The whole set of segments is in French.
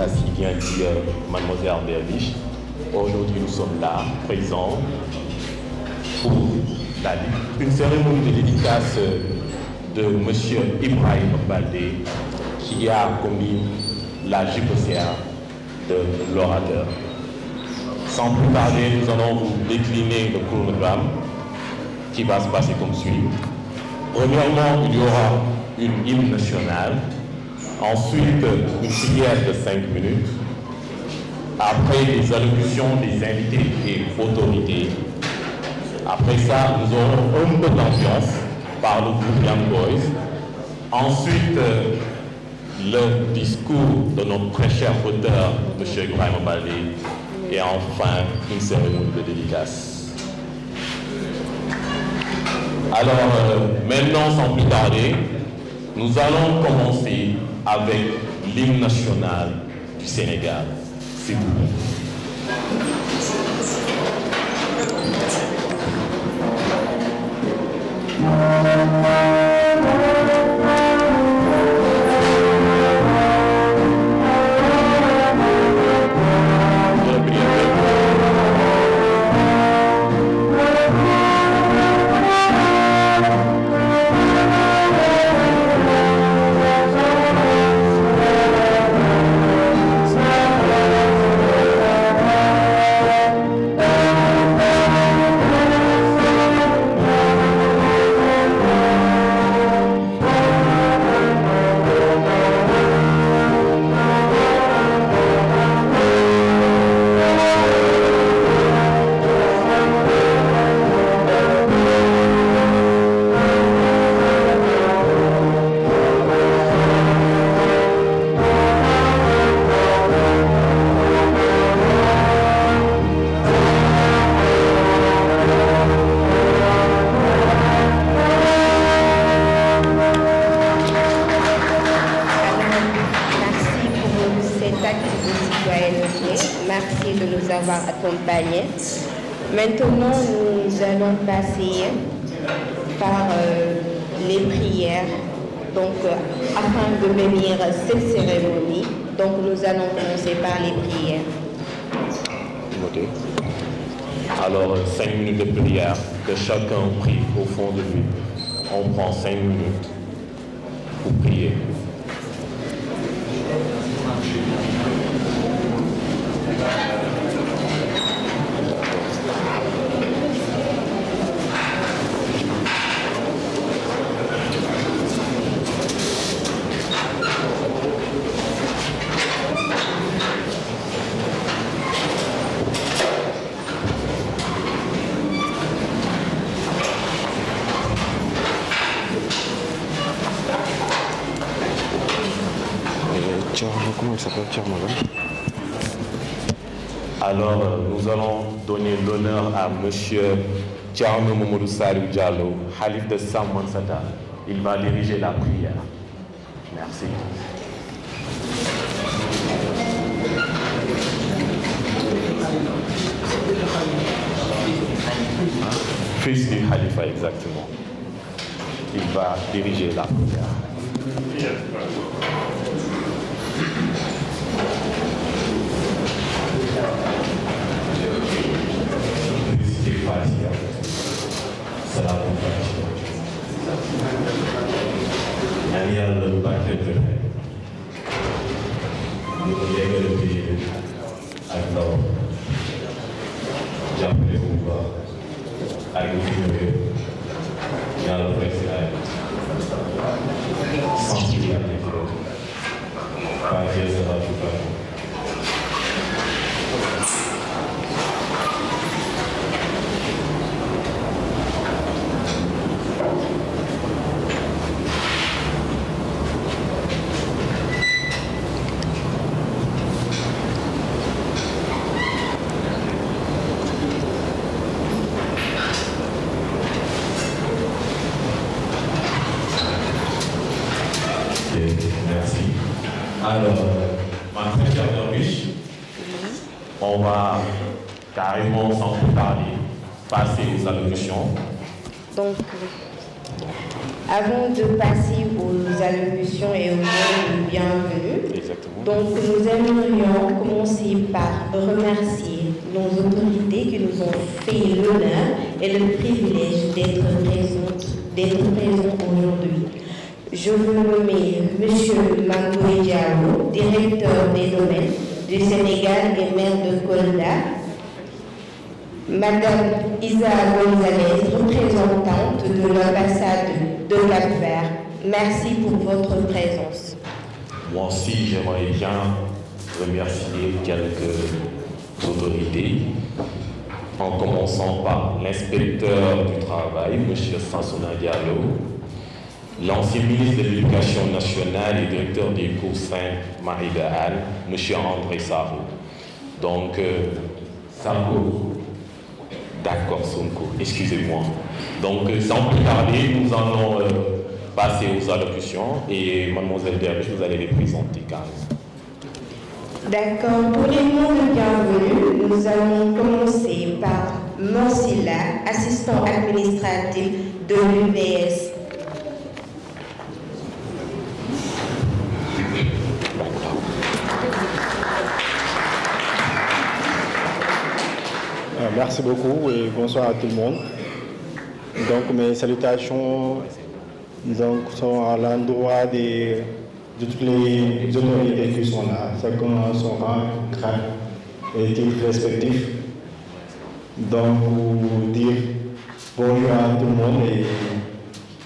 a si bien dit Mademoiselle Derviche, aujourd'hui nous sommes là, présents, pour une cérémonie de dédicace de M. Ibrahim Baldé, qui a commis la gypocère de l'orateur. Sans plus tarder, nous allons vous décliner le chronogramme qui va se passer comme suit. Premièrement, il y aura une hymne nationale, ensuite une prière de 5 minutes, après les allocutions des invités et autorités. Après ça, nous aurons un peu d'ambiance par le groupe Young Boys. Ensuite, le discours de notre très cher auteur, M. Ibrahim Baldé. Et enfin, une cérémonie de dédicace. Alors, maintenant, sans plus tarder, nous allons commencer avec l'hymne national du Sénégal. S'il vous plaît. Maintenant, nous allons passer par les prières, donc afin de bénir cette cérémonie. Donc nous allons commencer par les prières. Notez. Alors, 5 minutes de prière, que chacun prie au fond de lui. On prend 5 minutes pour prier. Comment il s'appelle, madame? Alors, nous allons donner l'honneur à M. Thierno Mamadou Sarou Diallo, Khalif de Sam Mansata. Il va diriger la prière. Merci. Fils du Khalifa, exactement. Il va diriger la prière. Merci. Alors, ma très chère Derviche, on va carrément sans plus tarder passer aux allocutions. Donc, avant de passer aux allocutions et aux mots de bienvenue, exactement. Donc nous aimerions commencer par remercier nos autorités qui nous ont fait l'honneur et le privilège d'être présents aujourd'hui. Je veux nommer M. Mangoé Diallo, directeur des domaines du Sénégal et maire de Kolda, Madame Isa Gonzalez, représentante de l'ambassade de Cap-Vert. Merci pour votre présence. Moi aussi, j'aimerais bien remercier quelques autorités, en commençant par l'inspecteur du travail, M. Sansona Diallo, l'ancien ministre de l'Éducation nationale et directeur des cours Sainte-Marie de Halle, M. André Sarro. Donc, Sarro, d'accord, Sonko, excusez-moi. Donc, sans plus tarder, nous allons passer aux allocutions et mademoiselle Derviche, vous allez les présenter carrément. D'accord, pour les mots de bienvenue, nous allons commencer par Morsila, assistant administratif de l'UVS. Merci beaucoup et bonsoir à tout le monde. Donc mes salutations sont à l'endroit de toutes les autorités qui sont là, chacun à son rang, grade et titre respectif. Donc pour dire bonjour à tout le monde et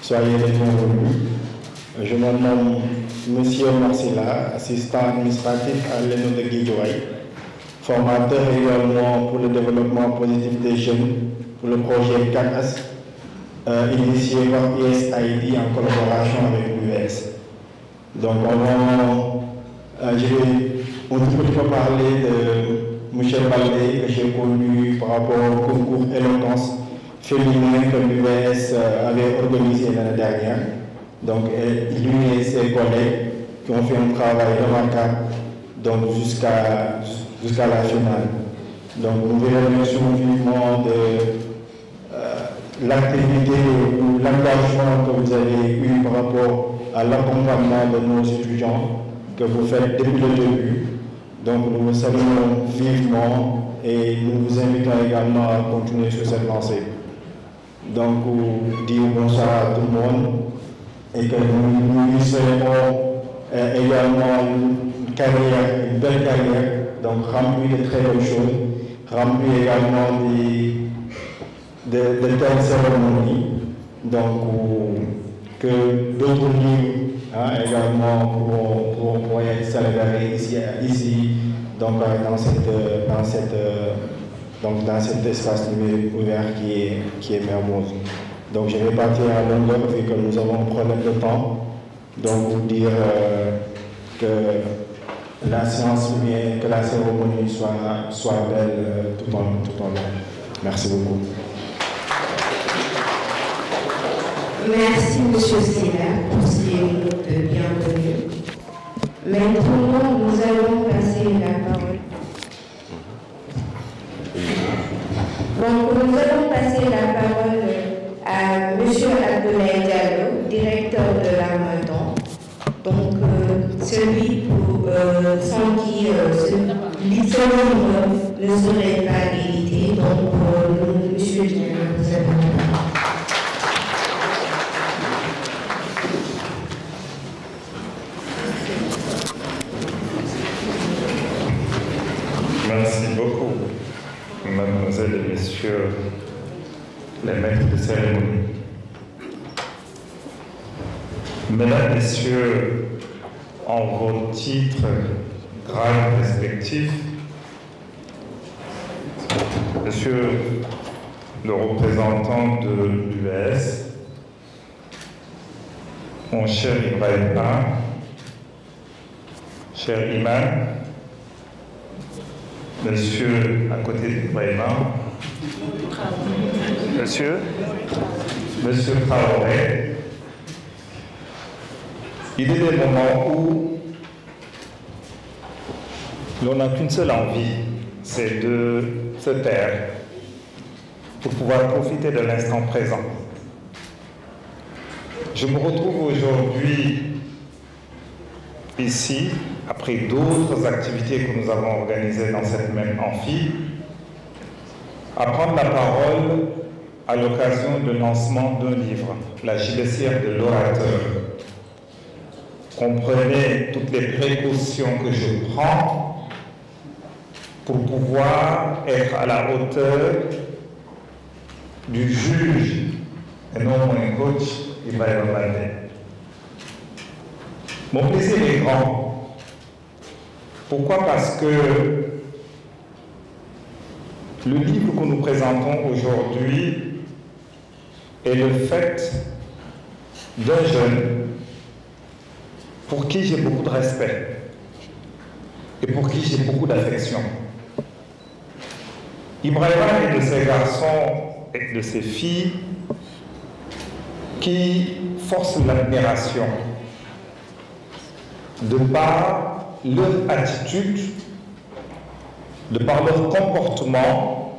soyez les bienvenus. Je me nomme M. Morsila, assistant administratif à l'ENO de Guédiawaye, formateur également pour le développement positif des jeunes pour le projet 4S, initié par USAID en collaboration avec l'US. Donc, je vais un petit peu parler de Michel Baldé, que j'ai connu par rapport au concours éloquence féminin que l'US avait organisé l'année dernière. Donc, lui et ses collègues qui ont fait un travail remarquable donc jusqu'à la finale. Donc nous vous remercions vivement de l'activité ou l'engagement que vous avez eu par rapport à l'accompagnement de nos étudiants que vous faites depuis le début. Donc nous vous saluons vivement et nous vous invitons également à continuer sur cette lancée. Donc vous dire bonsoir à tout le monde et que nous lui souhaitons également une belle carrière, donc remplie de très belles choses, remplie également de telles cérémonies, donc que d'autres livres également pourront être célébrés ici donc, dans cet espace ouvert qui est Mermoz. Donc je vais partir à longueur vu que nous avons un problème de temps, donc vous dire que la séance ou bien que la cérémonie soit belle tout en long. Merci beaucoup. Merci M. Silla pour ces mots de bienvenue. Maintenant, nous allons passer la parole. Donc, nous allons passer la parole à M. Abdoulaye Diallo, directeur de la Ramadan. Donc, celui sans qui ce livre ne serait pas édité. Donc, M. Diallo, vous avez la parole. Merci beaucoup, mademoiselles et messieurs les maîtres de cérémonie. Mesdames, messieurs, en vos titres grades respectifs, monsieur le représentant de l'US, mon cher Ibrahima, cher Iman, monsieur à côté d'Ibrahima, monsieur Traoré, il est des moments où l'on n'a qu'une seule envie, c'est de se taire pour pouvoir profiter de l'instant présent. Je me retrouve aujourd'hui ici, après d'autres activités que nous avons organisées dans cette même amphi, à prendre la parole à l'occasion du lancement d'un livre, La gibecière de l'orateur. Comprenez toutes les précautions que je prends pour pouvoir être à la hauteur du juge et non mon coach Ibrahima Baldé. Mon plaisir est grand. Pourquoi? Parce que le livre que nous présentons aujourd'hui est le fait d'un jeune pour qui j'ai beaucoup de respect et pour qui j'ai beaucoup d'affection. Ibrahima est de ces garçons et de ces filles qui forcent l'admiration de par leur attitude, de par leur comportement,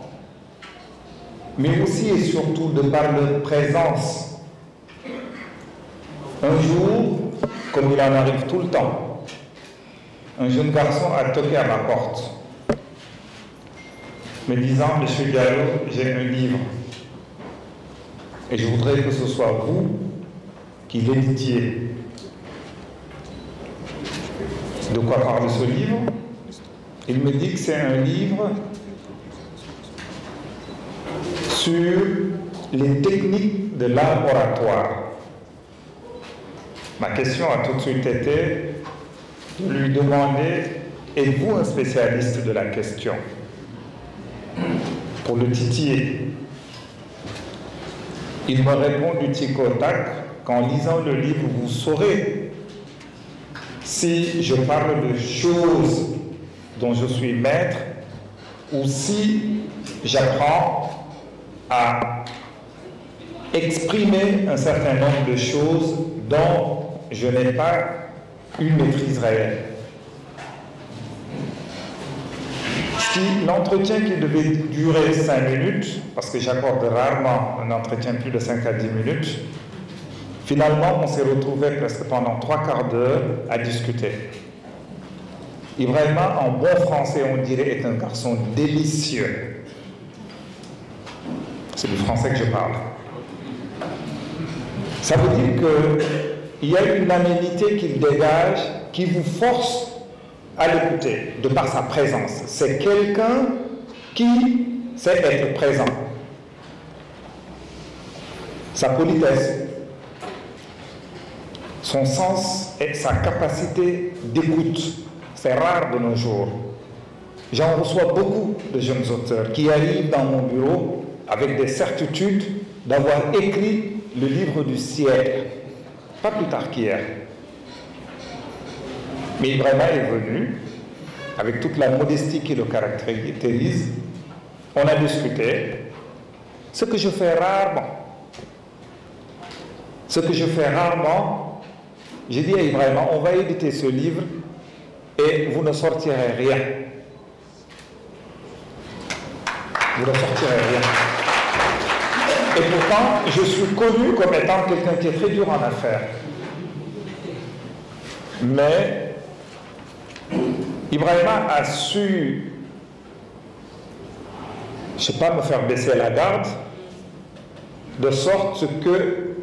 mais aussi et surtout de par leur présence. Un jour, comme il en arrive tout le temps, un jeune garçon a toqué à ma porte, me disant: Monsieur Diallo, j'ai un livre et je voudrais que ce soit vous qui l'éditiez. De quoi parle ce livre? Il me dit que c'est un livre sur les techniques de l'art oratoire. Ma question a tout de suite été de lui demander: êtes-vous un spécialiste de la question? Pour le titiller. Il me répond du tic au tac qu'en lisant le livre, vous saurez si je parle de choses dont je suis maître ou si j'apprends à exprimer un certain nombre de choses dont je n'ai pas une maîtrise réelle. L'entretien qui devait durer 5 minutes, parce que j'accorde rarement un entretien plus de 5 à 10 minutes, finalement on s'est retrouvé presque pendant 3/4 d'heure à discuter. Ibrahima, en bon français on dirait, est un garçon délicieux. C'est du français que je parle. Ça veut dire qu'il y a une aménité qu'il dégage qui vous force à l'écouter, de par sa présence. C'est quelqu'un qui sait être présent. Sa politesse, son sens et sa capacité d'écoute. C'est rare de nos jours. J'en reçois beaucoup de jeunes auteurs qui arrivent dans mon bureau avec des certitudes d'avoir écrit le livre du siècle, pas plus tard qu'hier. Mais Ibrahima est venu, avec toute la modestie qui le caractérise, on a discuté, ce que je fais rarement. J'ai dit à Ibrahima, on va éditer ce livre et vous ne sortirez rien. Vous ne sortirez rien. Et pourtant, je suis connu comme étant quelqu'un qui est très dur en affaires. Mais Ibrahima a su, je ne sais pas, me faire baisser la garde, de sorte que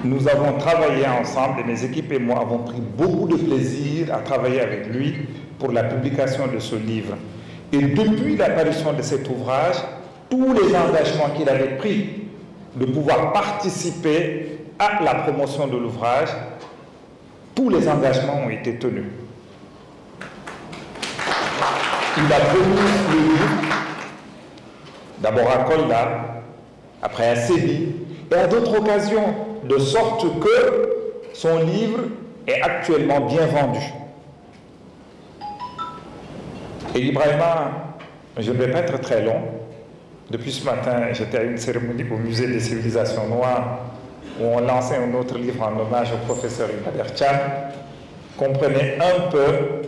nous avons travaillé ensemble, et mes équipes et moi avons pris beaucoup de plaisir à travailler avec lui pour la publication de ce livre. Et depuis l'apparition de cet ouvrage, tous les engagements qu'il avait pris de pouvoir participer à la promotion de l'ouvrage, tous les engagements ont été tenus. Il a promu le livre, d'abord à Kolda, après à Sébi, et à d'autres occasions, de sorte que son livre est actuellement bien vendu. Et Ibrahima, je ne vais pas être très long, depuis ce matin, j'étais à une cérémonie au Musée des civilisations noires, où on lançait un autre livre en hommage au professeur Ibader Tcham. Comprenez un peu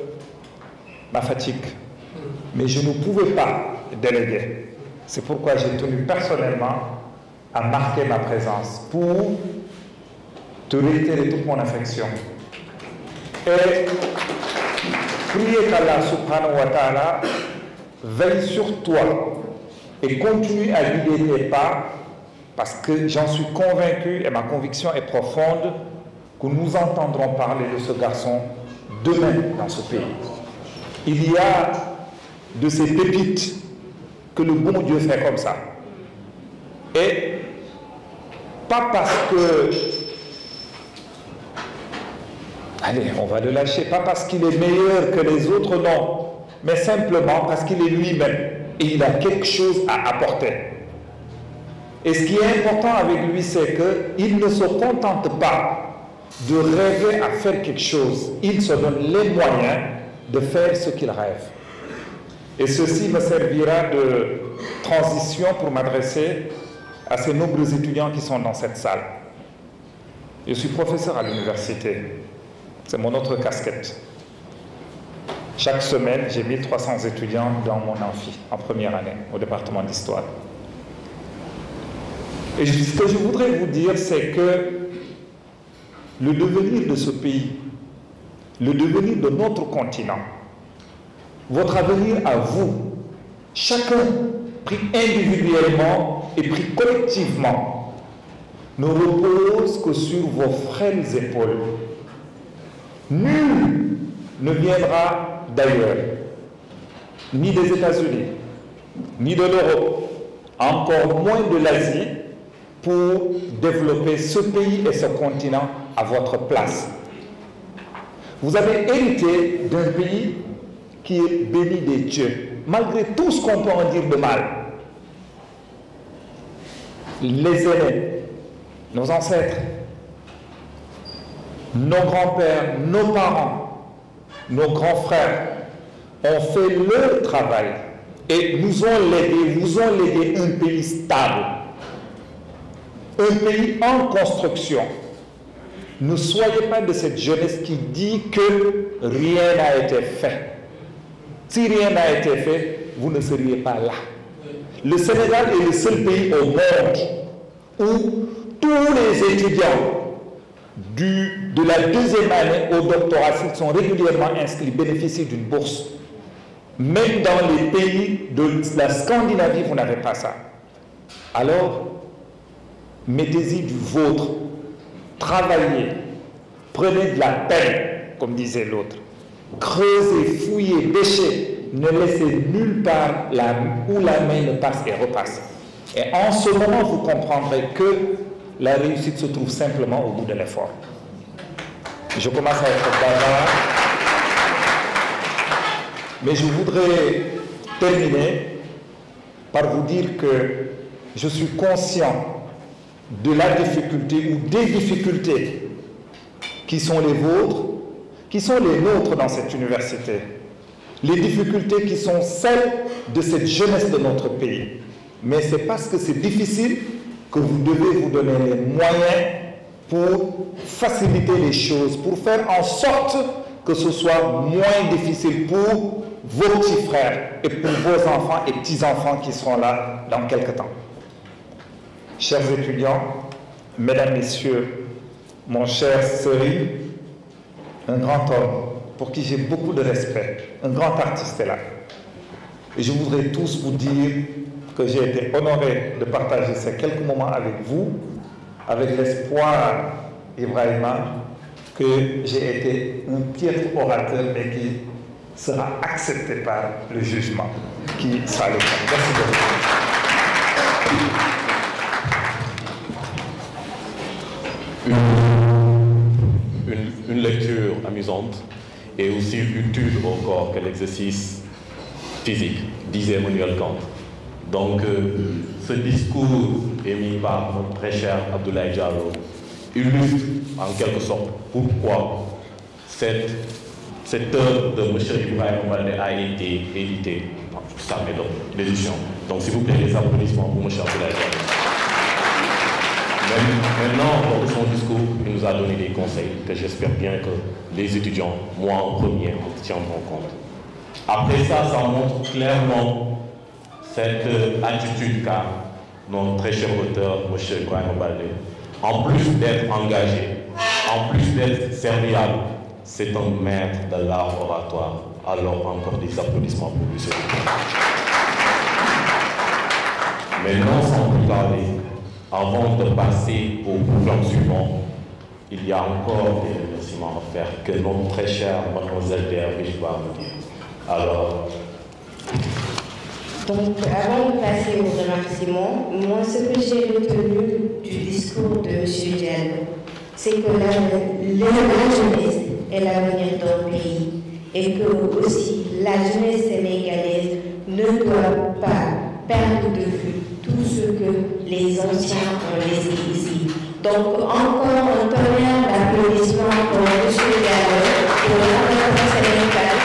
ma fatigue. Mais je ne pouvais pas déléguer. C'est pourquoi j'ai tenu personnellement à marquer ma présence pour te réitérer toute mon affection. Et prier qu'Allah subhanahu wa ta'ala veille sur toi et continue à guider tes pas, parce que j'en suis convaincu et ma conviction est profonde que nous entendrons parler de ce garçon demain dans ce pays. Il y a de ces pépites que le bon Dieu fait comme ça. Et pas parce que, allez, on va le lâcher, pas parce qu'il est meilleur que les autres, non, mais simplement parce qu'il est lui-même et il a quelque chose à apporter. Et ce qui est important avec lui, c'est qu'il ne se contente pas de rêver à faire quelque chose, il se donne les moyens de faire ce qu'il rêve. Et ceci me servira de transition pour m'adresser à ces nombreux étudiants qui sont dans cette salle. Je suis professeur à l'université, c'est mon autre casquette. Chaque semaine, j'ai 1300 étudiants dans mon amphi, en première année, au département d'histoire. Et ce que je voudrais vous dire, c'est que le devenir de ce pays, le devenir de notre continent, votre avenir à vous, chacun pris individuellement et pris collectivement, ne repose que sur vos frêles épaules. Nul ne viendra d'ailleurs, ni des États-Unis, ni de l'Europe, encore moins de l'Asie, pour développer ce pays et ce continent à votre place. Vous avez hérité d'un pays qui est béni des dieux, malgré tout ce qu'on peut en dire de mal. Les aînés, nos ancêtres, nos grands-pères, nos parents, nos grands frères ont fait leur travail et nous ont légué un pays stable, un pays en construction. Ne soyez pas de cette jeunesse qui dit que rien n'a été fait. Si rien n'a été fait, vous ne seriez pas là. Le Sénégal est le seul pays au monde où tous les étudiants de la deuxième année au doctorat, s'ils sont régulièrement inscrits, bénéficient d'une bourse. Même dans les pays de la Scandinavie, vous n'avez pas ça. Alors, mettez-y du vôtre, travaillez, prenez de la peine, comme disait l'autre, creusez, fouillez, bêchez, ne laissez nulle part où la main ne passe et repasse. Et en ce moment, vous comprendrez que la réussite se trouve simplement au bout de l'effort. Je commence à être bavard, mais je voudrais terminer par vous dire que je suis conscient de la difficulté ou des difficultés qui sont les vôtres, qui sont les nôtres dans cette université. Les difficultés qui sont celles de cette jeunesse de notre pays. Mais c'est parce que c'est difficile que vous devez vous donner les moyens pour faciliter les choses, pour faire en sorte que ce soit moins difficile pour vos petits frères et pour vos enfants et petits-enfants qui seront là dans quelques temps. Chers étudiants, mesdames, messieurs, mon cher Seri, un grand homme pour qui j'ai beaucoup de respect, un grand artiste est là. Et je voudrais tous vous dire que j'ai été honoré de partager ces quelques moments avec vous, avec l'espoir, Ibrahima, que j'ai été un piètre orateur, mais qui sera accepté par le jugement qui sera le cas. Merci beaucoup. Une lecture amusante et aussi utile au corps que l'exercice physique, disait Emmanuel Kant. Donc, ce discours émis par notre très cher Abdoulaye Diallo illustre en quelque sorte pourquoi cette œuvre de M. Ibrahim Baldé a été éditée par sa méthode d'édition. Donc, s'il vous plaît, les applaudissements pour M. Abdoulaye Diallo. Maintenant, dans son discours, il nous a donné des conseils que j'espère bien que les étudiants, moi en premier, tiendront compte. Après ça, ça montre clairement cette attitude qu'a notre très cher auteur, M. Ibrahim Baldé, en plus d'être engagé, en plus d'être serviable, c'est un maître de l'art oratoire. Alors encore des applaudissements pour lui. Mais non sans plus tarder, avant de passer au programme suivant, il y a encore des remerciements à faire que notre très chère mademoiselle Derviche va vous dire. Alors. Donc, avant de passer aux remerciements, moi, ce que j'ai retenu du discours de M. Diallo, c'est que la jeunesse est l'avenir d'un pays et que aussi la jeunesse sénégalaise ne doit pas perdre de vue tout ce que les anciens ont laissé ici. Donc, encore un tonnerre d'applaudissements pour M. Diallo, pour la Sénégal,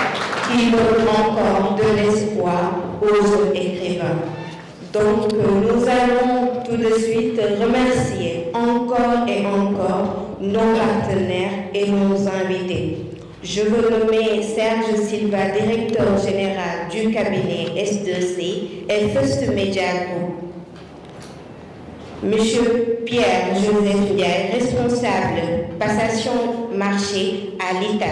qui donne encore de l'espoir aux écrivains. Donc, nous allons tout de suite remercier encore et encore nos partenaires et nos invités. Je veux nommer Serge Silva, directeur général du cabinet S2C et First Media Group. Monsieur Pierre-Joseph Ndiaye, responsable passation marché à l'ITA.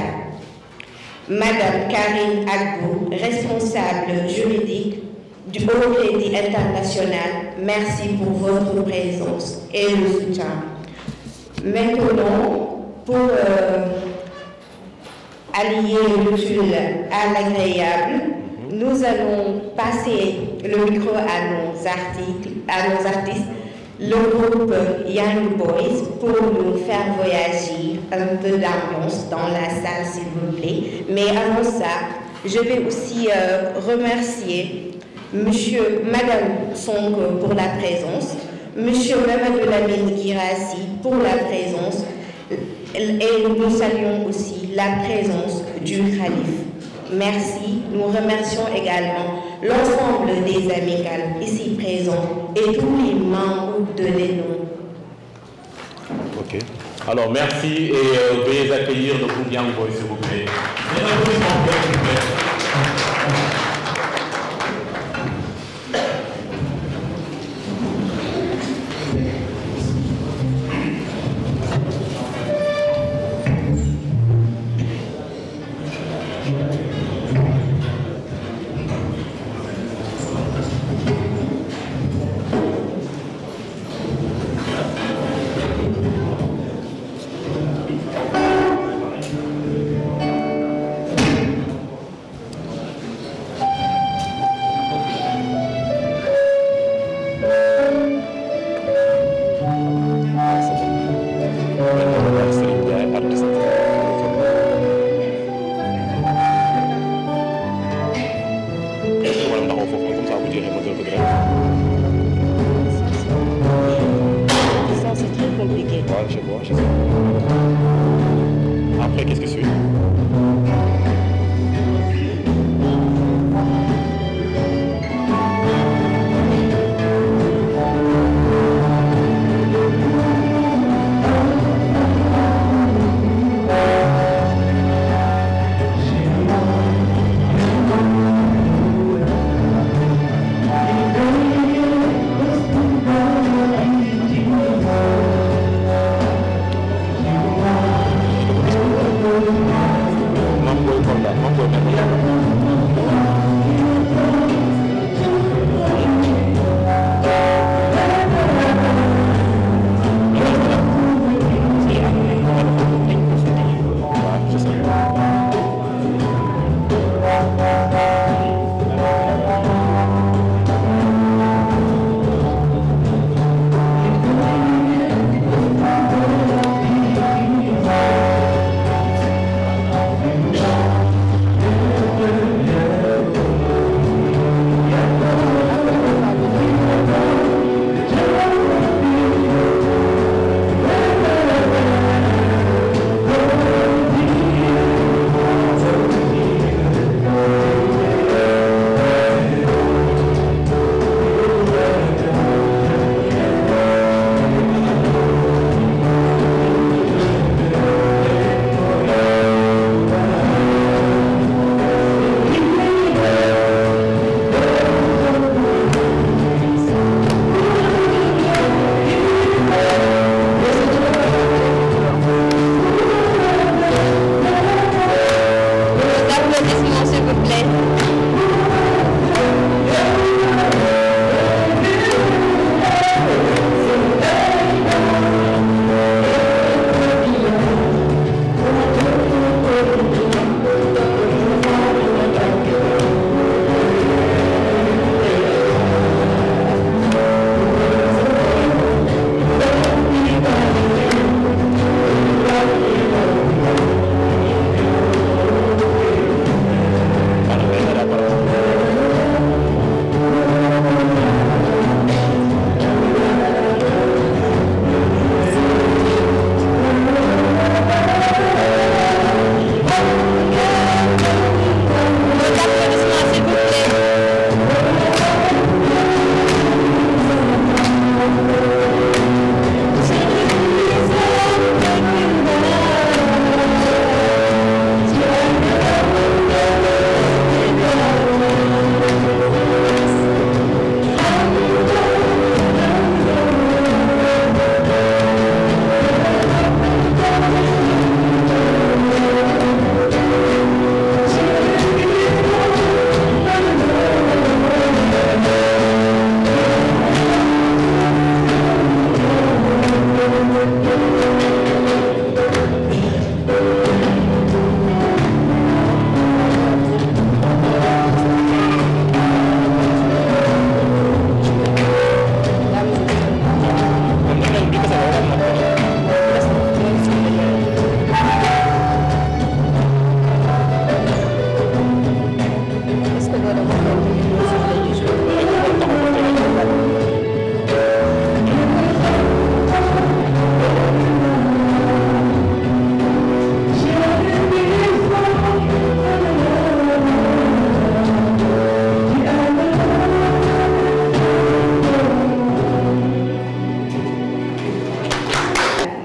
Madame Karine Agbou, responsable juridique du Haut Crédit International, merci pour votre présence et le soutien. Maintenant, pour allier l'utile à l'agréable, nous allons passer le micro à nos artistes, le groupe Young Boys, pour nous faire voyager un peu d'ambiance dans la salle, s'il vous plaît. Mais avant ça, je vais aussi remercier Madame Song pour la présence, Monsieur Mamadou Lamine Girassi pour la présence, et nous saluons aussi la présence du Khalif. Merci. Nous remercions également l'ensemble des amicales ici présents et tous les membres de l'ENO. Ok. Alors, merci et veuillez accueillir le groupe Young Boys, s'il vous plaît.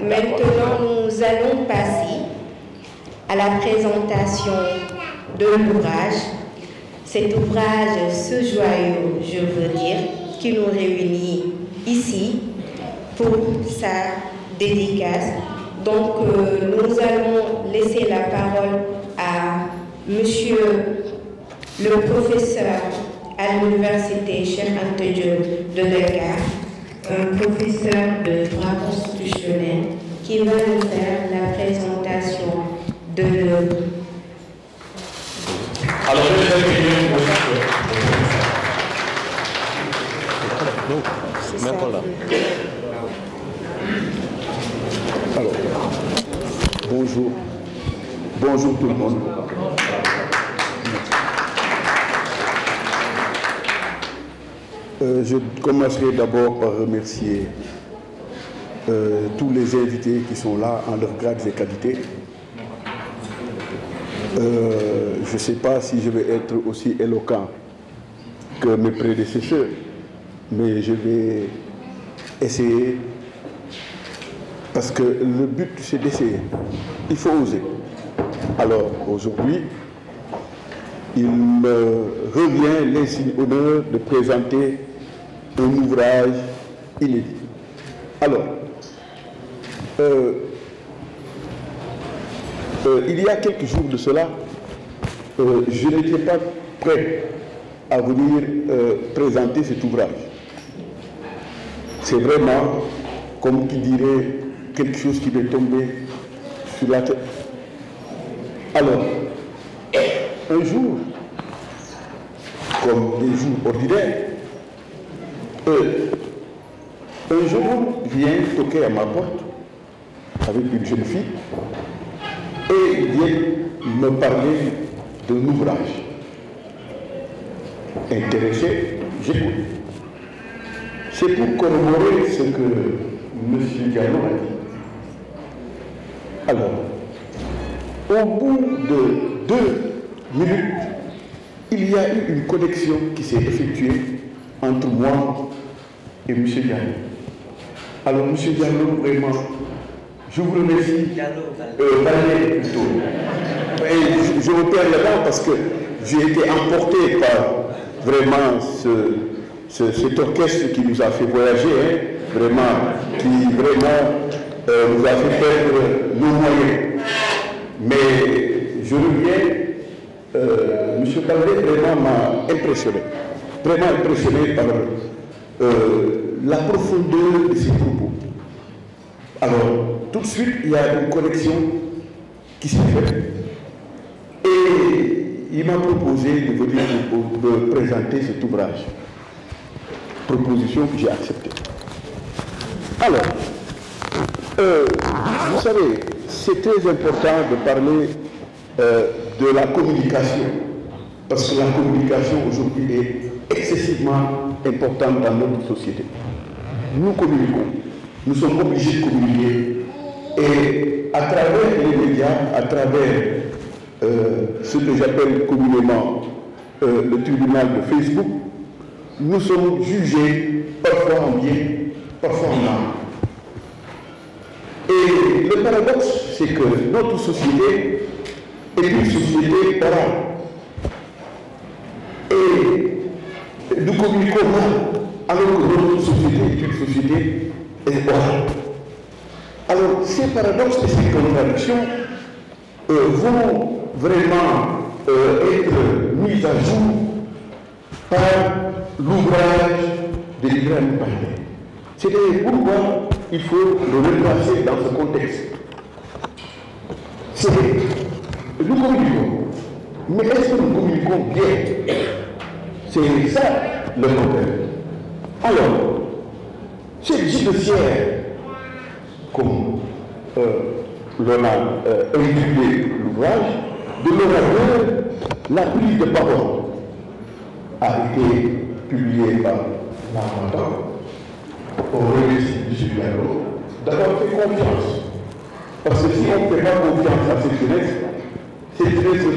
Maintenant, nous allons passer à la présentation de l'ouvrage. Cet ouvrage, ce joyau, je veux dire, qui nous réunit ici pour sa dédicace. Donc, nous allons laisser la parole à monsieur le professeur à l'université Cheikh Anta Diop de Dakar, un professeur de droit constitutionnel qui va nous faire la présentation de l'œuvre. Alors, je vais C'est ça. Alors, bonjour. Bonjour tout le monde. Je commencerai d'abord par remercier tous les invités qui sont là en leurs grades et qualités. Je ne sais pas si je vais être aussi éloquent que mes prédécesseurs, mais je vais essayer parce que le but c'est d'essayer. Il faut oser. Alors aujourd'hui, il me revient l'insigne honneur de présenter un ouvrage inédit. Alors, il y a quelques jours de cela, je n'étais pas prêt à venir présenter cet ouvrage. C'est vraiment, comme qui dirait, quelque chose qui m'est tombé sur la tête. Alors, un jour, comme des jours ordinaires, un jeune homme vient toquer à ma porte avec une jeune fille et vient me parler d'un ouvrage. Intéressé, j'écoute. C'est pour corroborer ce que M. Diallo a dit. Alors, au bout de 2 minutes, il y a eu une connexion qui s'est effectuée entre moi et M. Diallo. Alors, M. Diallo, vraiment, je vous remercie. Valet plutôt. Et je me perds là-dedans parce que j'ai été emporté par vraiment cet orchestre qui nous a fait voyager, hein, vraiment, qui vraiment nous a fait perdre nos moyens. Mais je reviens, M. Calvé vraiment m'a impressionné, vraiment impressionné par la profondeur de ses propos. Alors, tout de suite, il y a une connexion qui s'est faite. Et il m'a proposé de venir me présenter cet ouvrage. Proposition que j'ai acceptée. Alors, vous savez, c'est très important de parler de la communication, parce que la communication aujourd'hui est excessivement importante dans notre société. Nous communiquons, nous sommes obligés de communiquer, et à travers les médias, à travers ce que j'appelle communément le tribunal de Facebook, nous sommes jugés parfois en bien, parfois en mal. Et le paradoxe, c'est que notre société est une société orale. Et nous communiquons mal, alors que notre société est une société orale. Alors, ces paradoxes et ces contradictions vont vraiment être mis à jour par l'ouvrage de l'Ibrahim Baldé. C'est pourquoi il faut le replacer dans ce contexte. Nous communiquons. Mais est-ce que nous communiquons bien? C'est ça le problème. Alors, c'est judiciaire, comme l'on a intitulé l'ouvrage, de l'orateur, la prise de parole a été publiée par l'Armada. On remercie M. Diallo d'avoir fait confiance. Parce que si on ne fait pas confiance à cette jeunesse ne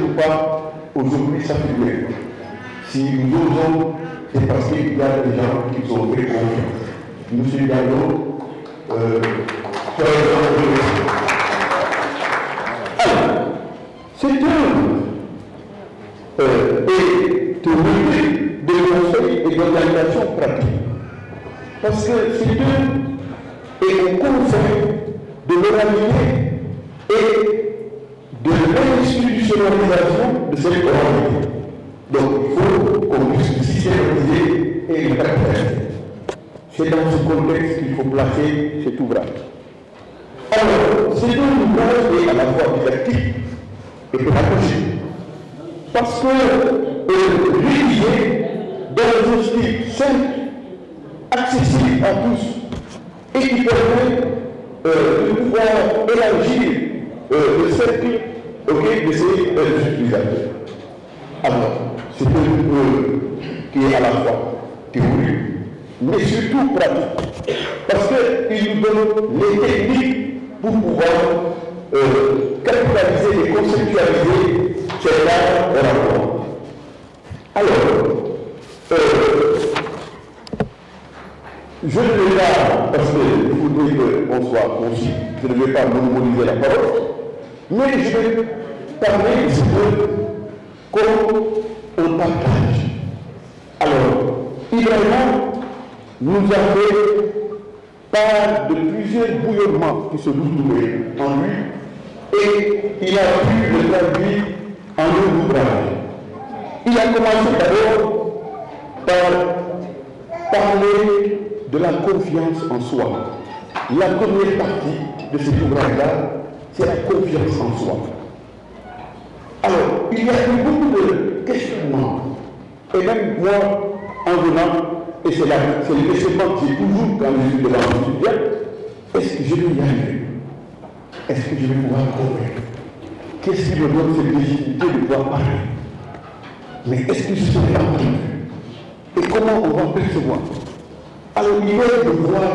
peut pas aujourd'hui s'affirmer. Si nous osons, c'est parce qu'il y a des gens qui ont fait confiance. M. Diallo, soyez remerciés. Alors, c'est de conseils et d'organisation pratique. Parce que c'est un conseil de l'oralité et de l'institutionnalisation de cette oralité. Donc il faut qu'on puisse systématiser et le capitaliser. C'est dans ce contexte qu'il faut placer cet ouvrage. Alors, c'est un ouvrage qui est à la fois didactique et pédagogique. Parce que rédigé dans un style simple, accessible à tous, et qui permet de pouvoir élargir le cercle de ces utilisateurs. Alors, c'est un livre qui est à la fois théorique, mais surtout pratique. Parce qu'il nous donne les techniques pour pouvoir capitaliser et conceptualiser cet art de rapport. Alors, je ne vais pas, parce qu'il faudrait qu'on soit concis, je ne vais pas monopoliser la parole, mais je vais parler de ce que comme on partage. Alors, Ibrahima nous a fait part de plusieurs bouillonnements qui se trouvaient en lui et il a pu le traduire en un ouvrage. Il a commencé d'abord par parler de la confiance en soi. La première partie de cet ouvrage-là, c'est la confiance en soi. Alors, il y a eu beaucoup de questionnements. Et même moi, en venant, et c'est le questionnement que j'ai toujours quand je suis devant un étudiant, est-ce que je vais y arriver? Est-ce que je vais pouvoir convaincre? Qu'est-ce qui me donne cette légitimité de pouvoir parler? Mais est-ce que je serai entendu? Et comment on va percevoir? Alors, il est de voir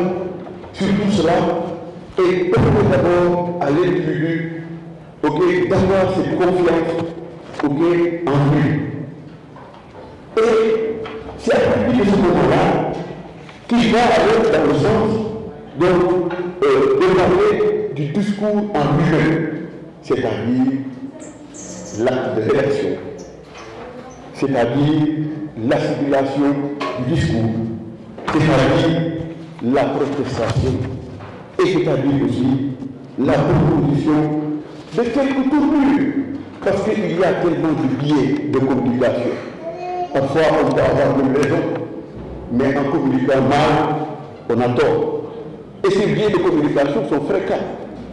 sur tout cela et permettre d'abord à l'individu d'avoir cette confiance en lui. Et c'est à partir de ce moment-là qu'il va aller dans le sens de parler du discours en lui-même, c'est-à-dire l'acte de rédaction, c'est-à-dire l'assimilation du discours, c'est-à-dire la protestation, et c'est-à-dire aussi la proposition de quelques tournures, parce qu'il y a tellement de biais de communication. Parfois, on peut avoir une raison, mais en communiquant mal, on a tort. Et ces biais de communication sont fréquents.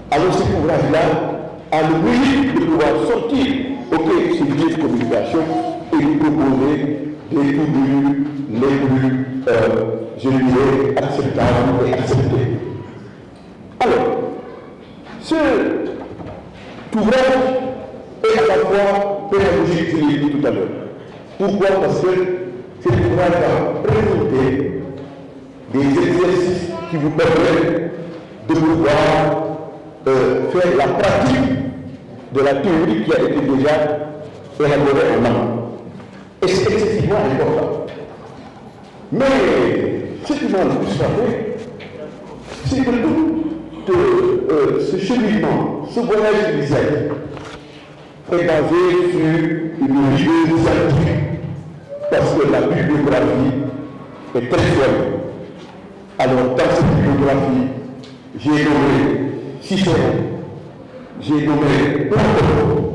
Alors, cet ouvrage-là a le mérite de pouvoir sortir ces biais de communication et lui proposer des tournures les plus, je dirais, acceptables et acceptées. Alors, cet ouvrage est à la fois pédagogique, je l'ai dit tout à l'heure. Pourquoi? Parce que cet ouvrage va présenter des exercices qui vous permettent de pouvoir faire la pratique de la théorie qui a été déjà élaborée en amont. Et c'est excessivement important. Mais ce qui m'a le plus frappé, c'est que ce cheminement, ce voyage initiatique est basé sur une rigueur scientifique, parce que la bibliographie est très solide. Alors, dans cette bibliographie, j'ai nommé Cicéron, j'ai nommé Platon,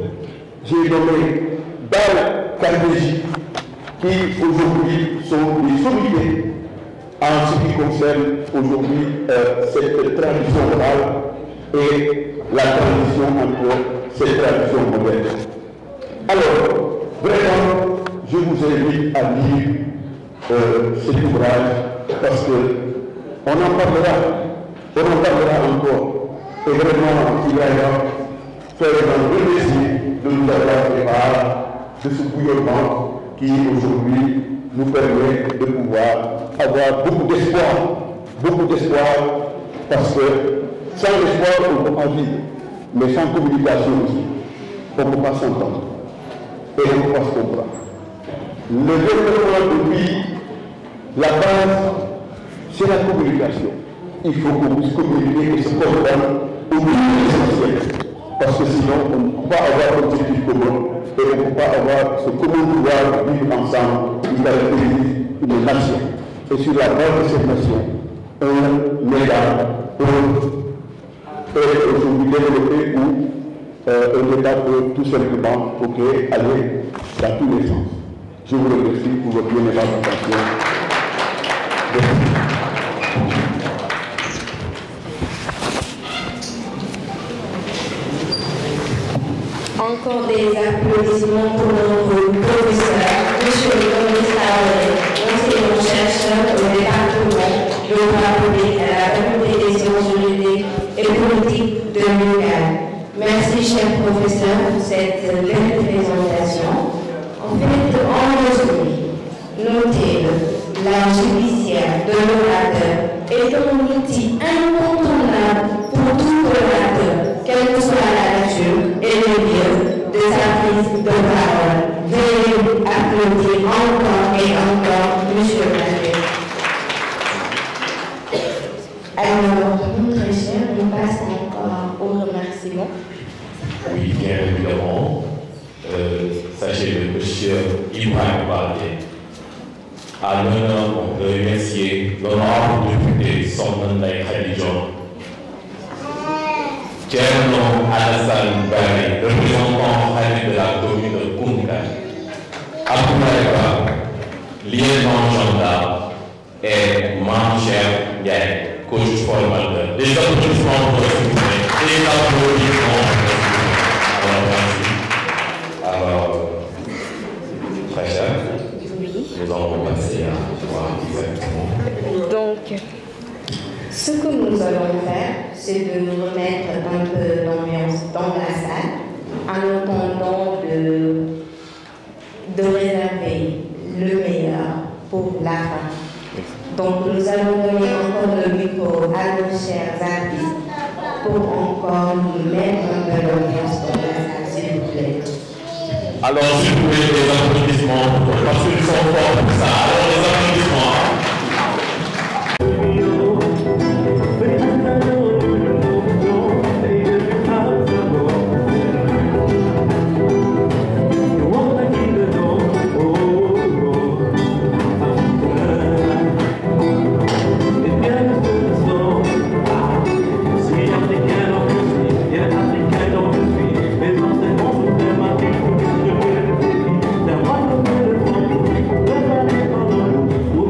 j'ai nommé Dale Carnegie, qui aujourd'hui sont des sommités en ce qui concerne aujourd'hui cette tradition orale et la transition entre cette tradition moderne. Alors, vraiment, je vous invite à lire cet ouvrage parce qu'on en parlera encore. Et vraiment, il va faire un remercier de nous avoir fait part de ce bouillonnement qui aujourd'hui nous permet de pouvoir avoir beaucoup d'espoir, parce que sans espoir, on ne peut pas vivre, mais sans communication aussi, on ne peut pas s'entendre et on ne peut pas se comprendre. Le développement du pays, la base, c'est la communication. Il faut qu'on puisse communiquer et se comprendre au niveau essentiel, parce que sinon on ne peut pas avoir un objectif commun et on ne peut pas avoir ce commun pouvoir de vivre ensemble qui caractérise une nation. Et sur la base de cette nation, un État peut être aujourd'hui développé ou un État peut tout simplement aller dans tous les sens. Je vous remercie pour votre bien aimable attention. Encore des applaudissements pour notre professeur, monsieur le commissaire, enseignant-chercheur au département de droit public à la faculté des sciences juridiques et politiques de l'UQAM. Merci, cher professeur, pour cette belle présentation. En fait, en résumé, notez-le, l'art judiciaire de l'orateur est un outil incontournable pour tout orateur, quelle que soit la nature et le lieu de sa prise de parole. Veuillez applaudir encore et encore, monsieur le président. Alors, très cher, on passe encore aux remerciements. Oui, bien évidemment. Sachez que monsieur Ibrahim Baldé a l'honneur de remercier l'honorable député Sornanday Khadijon, Thierno Alassane Barry, représentant de la commune de Koungheul, Abdoulaye lieutenant gendarme, et Mancher Ndiaye, coach formateur. Des applaudissements pour le succès. Des applaudissements pour le succès. Alors, très cher, nous allons passer à voir exactement. Donc, ce que nous allons faire, c'est de nous remettre un peu d'ambiance dans la salle en attendant de réserver le meilleur pour la fin. Donc, nous allons donner encore le micro à nos chers artistes pour encore nous mettre un peu d'ambiance dans la salle, s'il vous plaît. Alors, s'il vous plaît, des applaudissements, parce qu'ils sont forts pour ça. Alors, des applaudissements. Oh,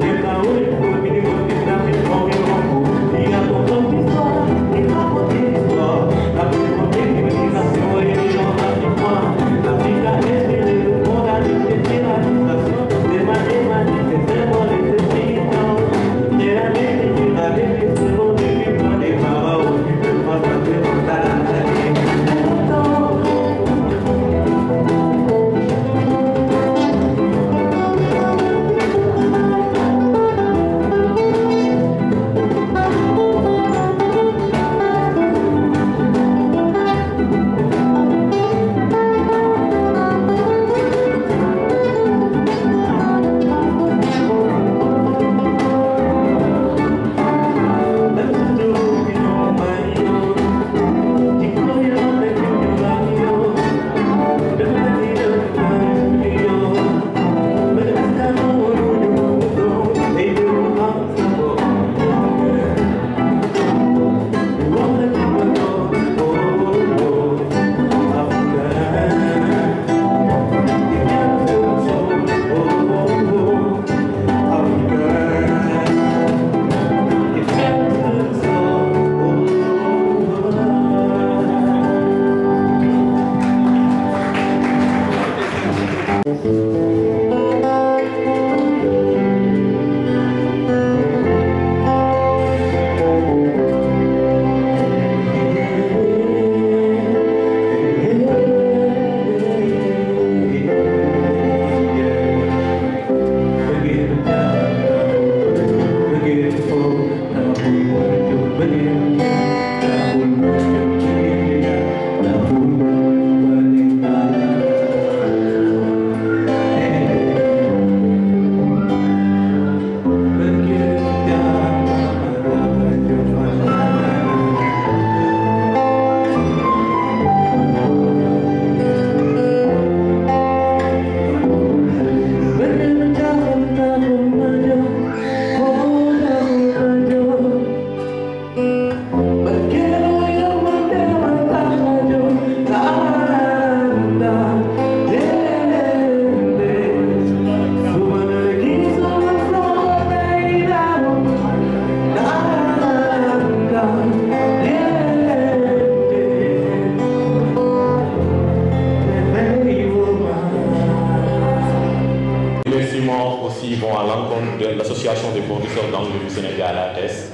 l'Association des professeurs d'anglais du Sénégal, ATES,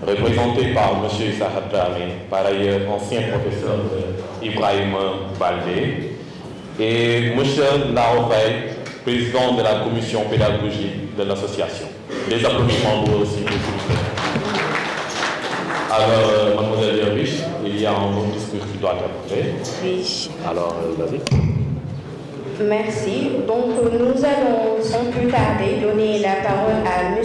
représentée par M. Sahad Dramé, par ailleurs ancien professeur Ibrahim Baldé, et M. Naofay, président de la commission pédagogique de l'association. Des applaudissements pour aussi, s'il vous plaît. Alors, mademoiselle Derviche, il y a un bon discours qui doit être apporté. Oui. Alors, vas-y. Merci. Donc, nous allons sans plus tarder donner la parole à M.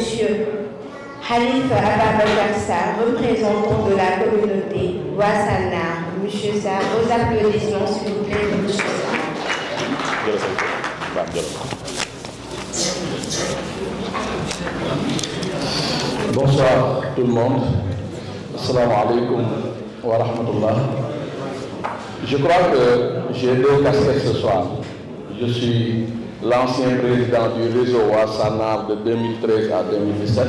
Khalif Ababakar Sarr, représentant de la communauté Ouassana. M. Sarr, vos applaudissements, s'il vous plaît, M. Sarr. Bonsoir tout le monde. Assalamu alaikum wa rahmatullah. Je crois que j'ai deux casquettes ce soir. Je suis l'ancien président du réseau Ouassana de 2013 à 2017,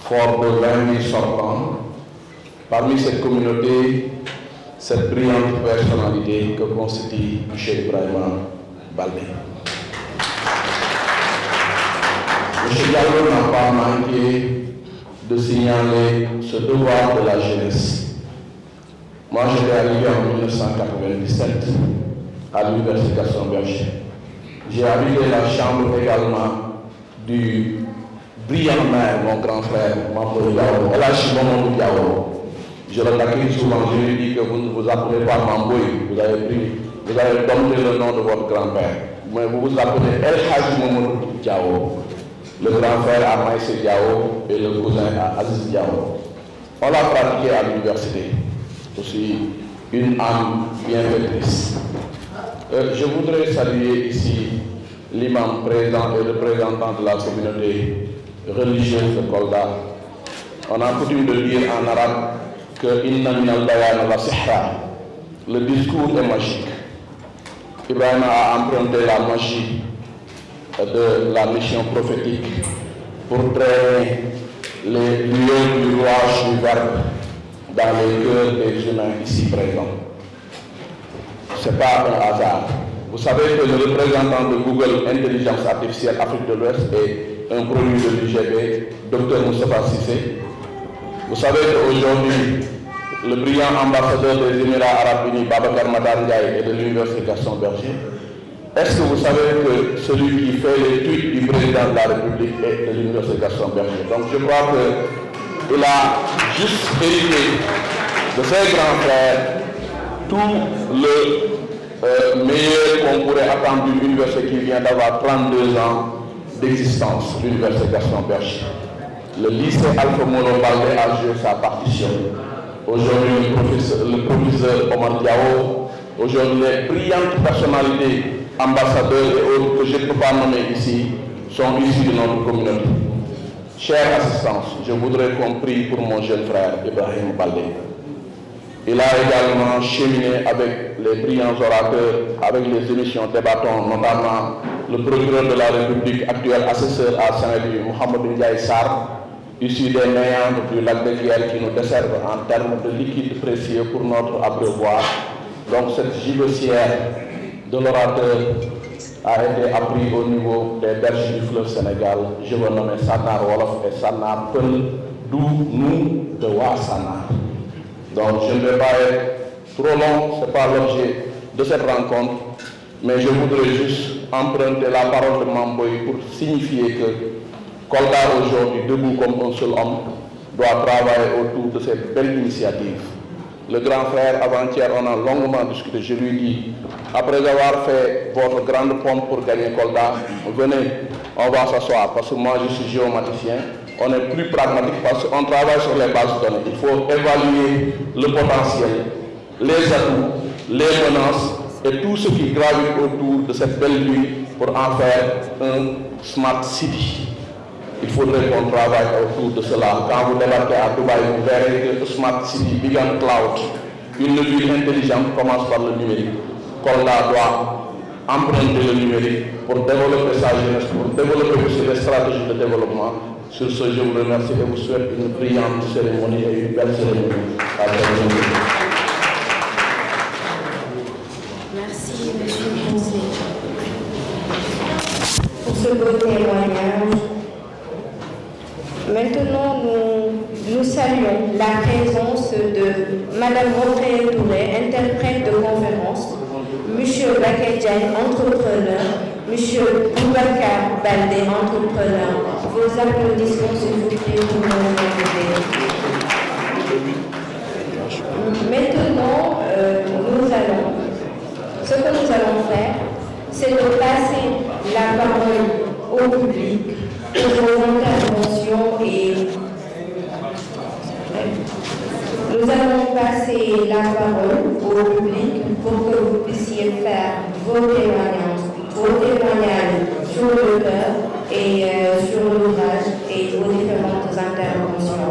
fort de 20 000 sortants. Parmi cette communauté, cette brillante personnalité que constitue M. Ibrahim Baldé. M. Diallo n'a pas manqué de signaler ce devoir de la jeunesse. Moi, j'étais arrivé en 1997 à l'Université Gaston Berger. J'ai habité la chambre également du brillant maire, mon grand frère, Mambo Diao, Elachi Mambo Diao. Je le taquine souvent, je lui dis que vous ne vous appelez pas Mamboy, vous avez dompté le nom de votre grand-père. Mais vous vous appelez El Hadji Mamadou Diao, le grand frère à Maïsé Diao et le cousin à Aziz Diao. On l'a pratiqué à l'université. Aussi une âme bienfaitrice. Je voudrais saluer ici l'imam président et le représentant de la communauté religieuse de Kolda. On a coutume de dire en arabe que Inna minal bayan la sihra. Le discours est magique. Ibrahim a emprunté la magie de la mission prophétique pour traîner les lieux du rouage du verbe dans les cœurs des humains ici présents. Ce n'est pas un hasard. Vous savez que le représentant de Google Intelligence Artificielle Afrique de l'Ouest est un produit de l'UGB, Dr Moustapha Cissé. Vous savez qu'aujourd'hui, le brillant ambassadeur des Émirats Arabes Unis, Babacar Madar Ndiaye, est de l'Université Gaston Berger. Est-ce que vous savez que celui qui fait les tweets du président de la République est de l'Université Gaston Berger? Donc je crois qu'il a juste hérité de ses grands frères tout le meilleur qu'on pourrait attendre d'une université qui vient d'avoir 32 ans d'existence, l'Université Gaston Berger. Le lycée Alpha Molo Baldé a joué sa partition. Aujourd'hui, le professeur Omar Diao, aujourd'hui les brillantes personnalités, ambassadeurs et autres que je ne peux pas nommer ici, sont issus de notre communauté. Chère assistance, je voudrais qu'on prie pour mon jeune frère Ibrahim Baldé. Il a également cheminé avec les brillants orateurs, avec les émissions débattants, notamment le procureur de la République actuel assesseur à Saint-Louis, Mohamed Ndiaye Sarr, issu des méandres du lac de Guiers qui nous desservent en termes de liquide précieux pour notre abreuvoir. Donc cette gibecière de l'orateur a été appris au niveau des berges du fleuve Sénégal. Je veux nommer Sanar Wolof et Sanar Peul, d'où nous de Ouassana. Donc je ne vais pas être trop long, ce n'est pas l'objet de cette rencontre, mais je voudrais juste emprunter la parole de Mamboy pour signifier que Kolda aujourd'hui, debout comme un seul homme, doit travailler autour de cette belle initiative. Le grand frère, avant-hier, on a longuement discuté. Je lui dis, après avoir fait votre grande pompe pour gagner Kolda, venez, on va s'asseoir, parce que moi je suis géomaticien. On est plus pragmatique parce qu'on travaille sur les bases de données. Il faut évaluer le potentiel, les atouts, les menaces et tout ce qui gravite autour de cette belle ville pour en faire un smart city. Il faudrait qu'on travaille autour de cela. Quand vous débarquez à Dubaï, vous verrez que Smart City, Big and Cloud, une ville intelligente commence par le numérique. Kolda doit emprunter le numérique pour développer sa jeunesse, pour développer aussi les stratégies de développement. Sur ce, je vous remercie et vous souhaite une brillante cérémonie et une belle cérémonie. Merci, monsieur le conseiller, pour ce beau témoignage. Maintenant, nous saluons la présence de Madame Rokhaya Touré, interprète de conférence, Monsieur Bakedjan, entrepreneur, Monsieur Boubacar Baldé, entrepreneur. Vos applaudissements, s'il vous plaît, pour nous inviter. Maintenant, ce que nous allons faire, c'est de passer la parole au public pour vos interventions et nous allons passer la parole au public pour que vous puissiez faire vos témoignages sur l'auteur et sur l'ouvrage et vos différentes interventions.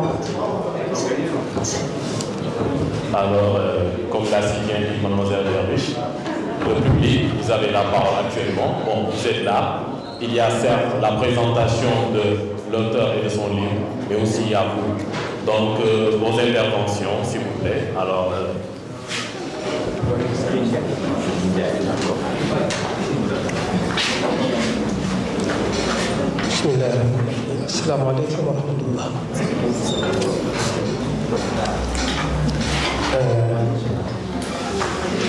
Alors, comme l'a si bien dit Mademoiselle Derviche, le public, vous avez la parole actuellement. Bon, vous êtes là. Il y a certes la présentation de l'auteur et de son livre, mais aussi à vous. Donc, vos interventions, s'il vous plaît. Alors, Assalamu alaikum wa rahmatullah.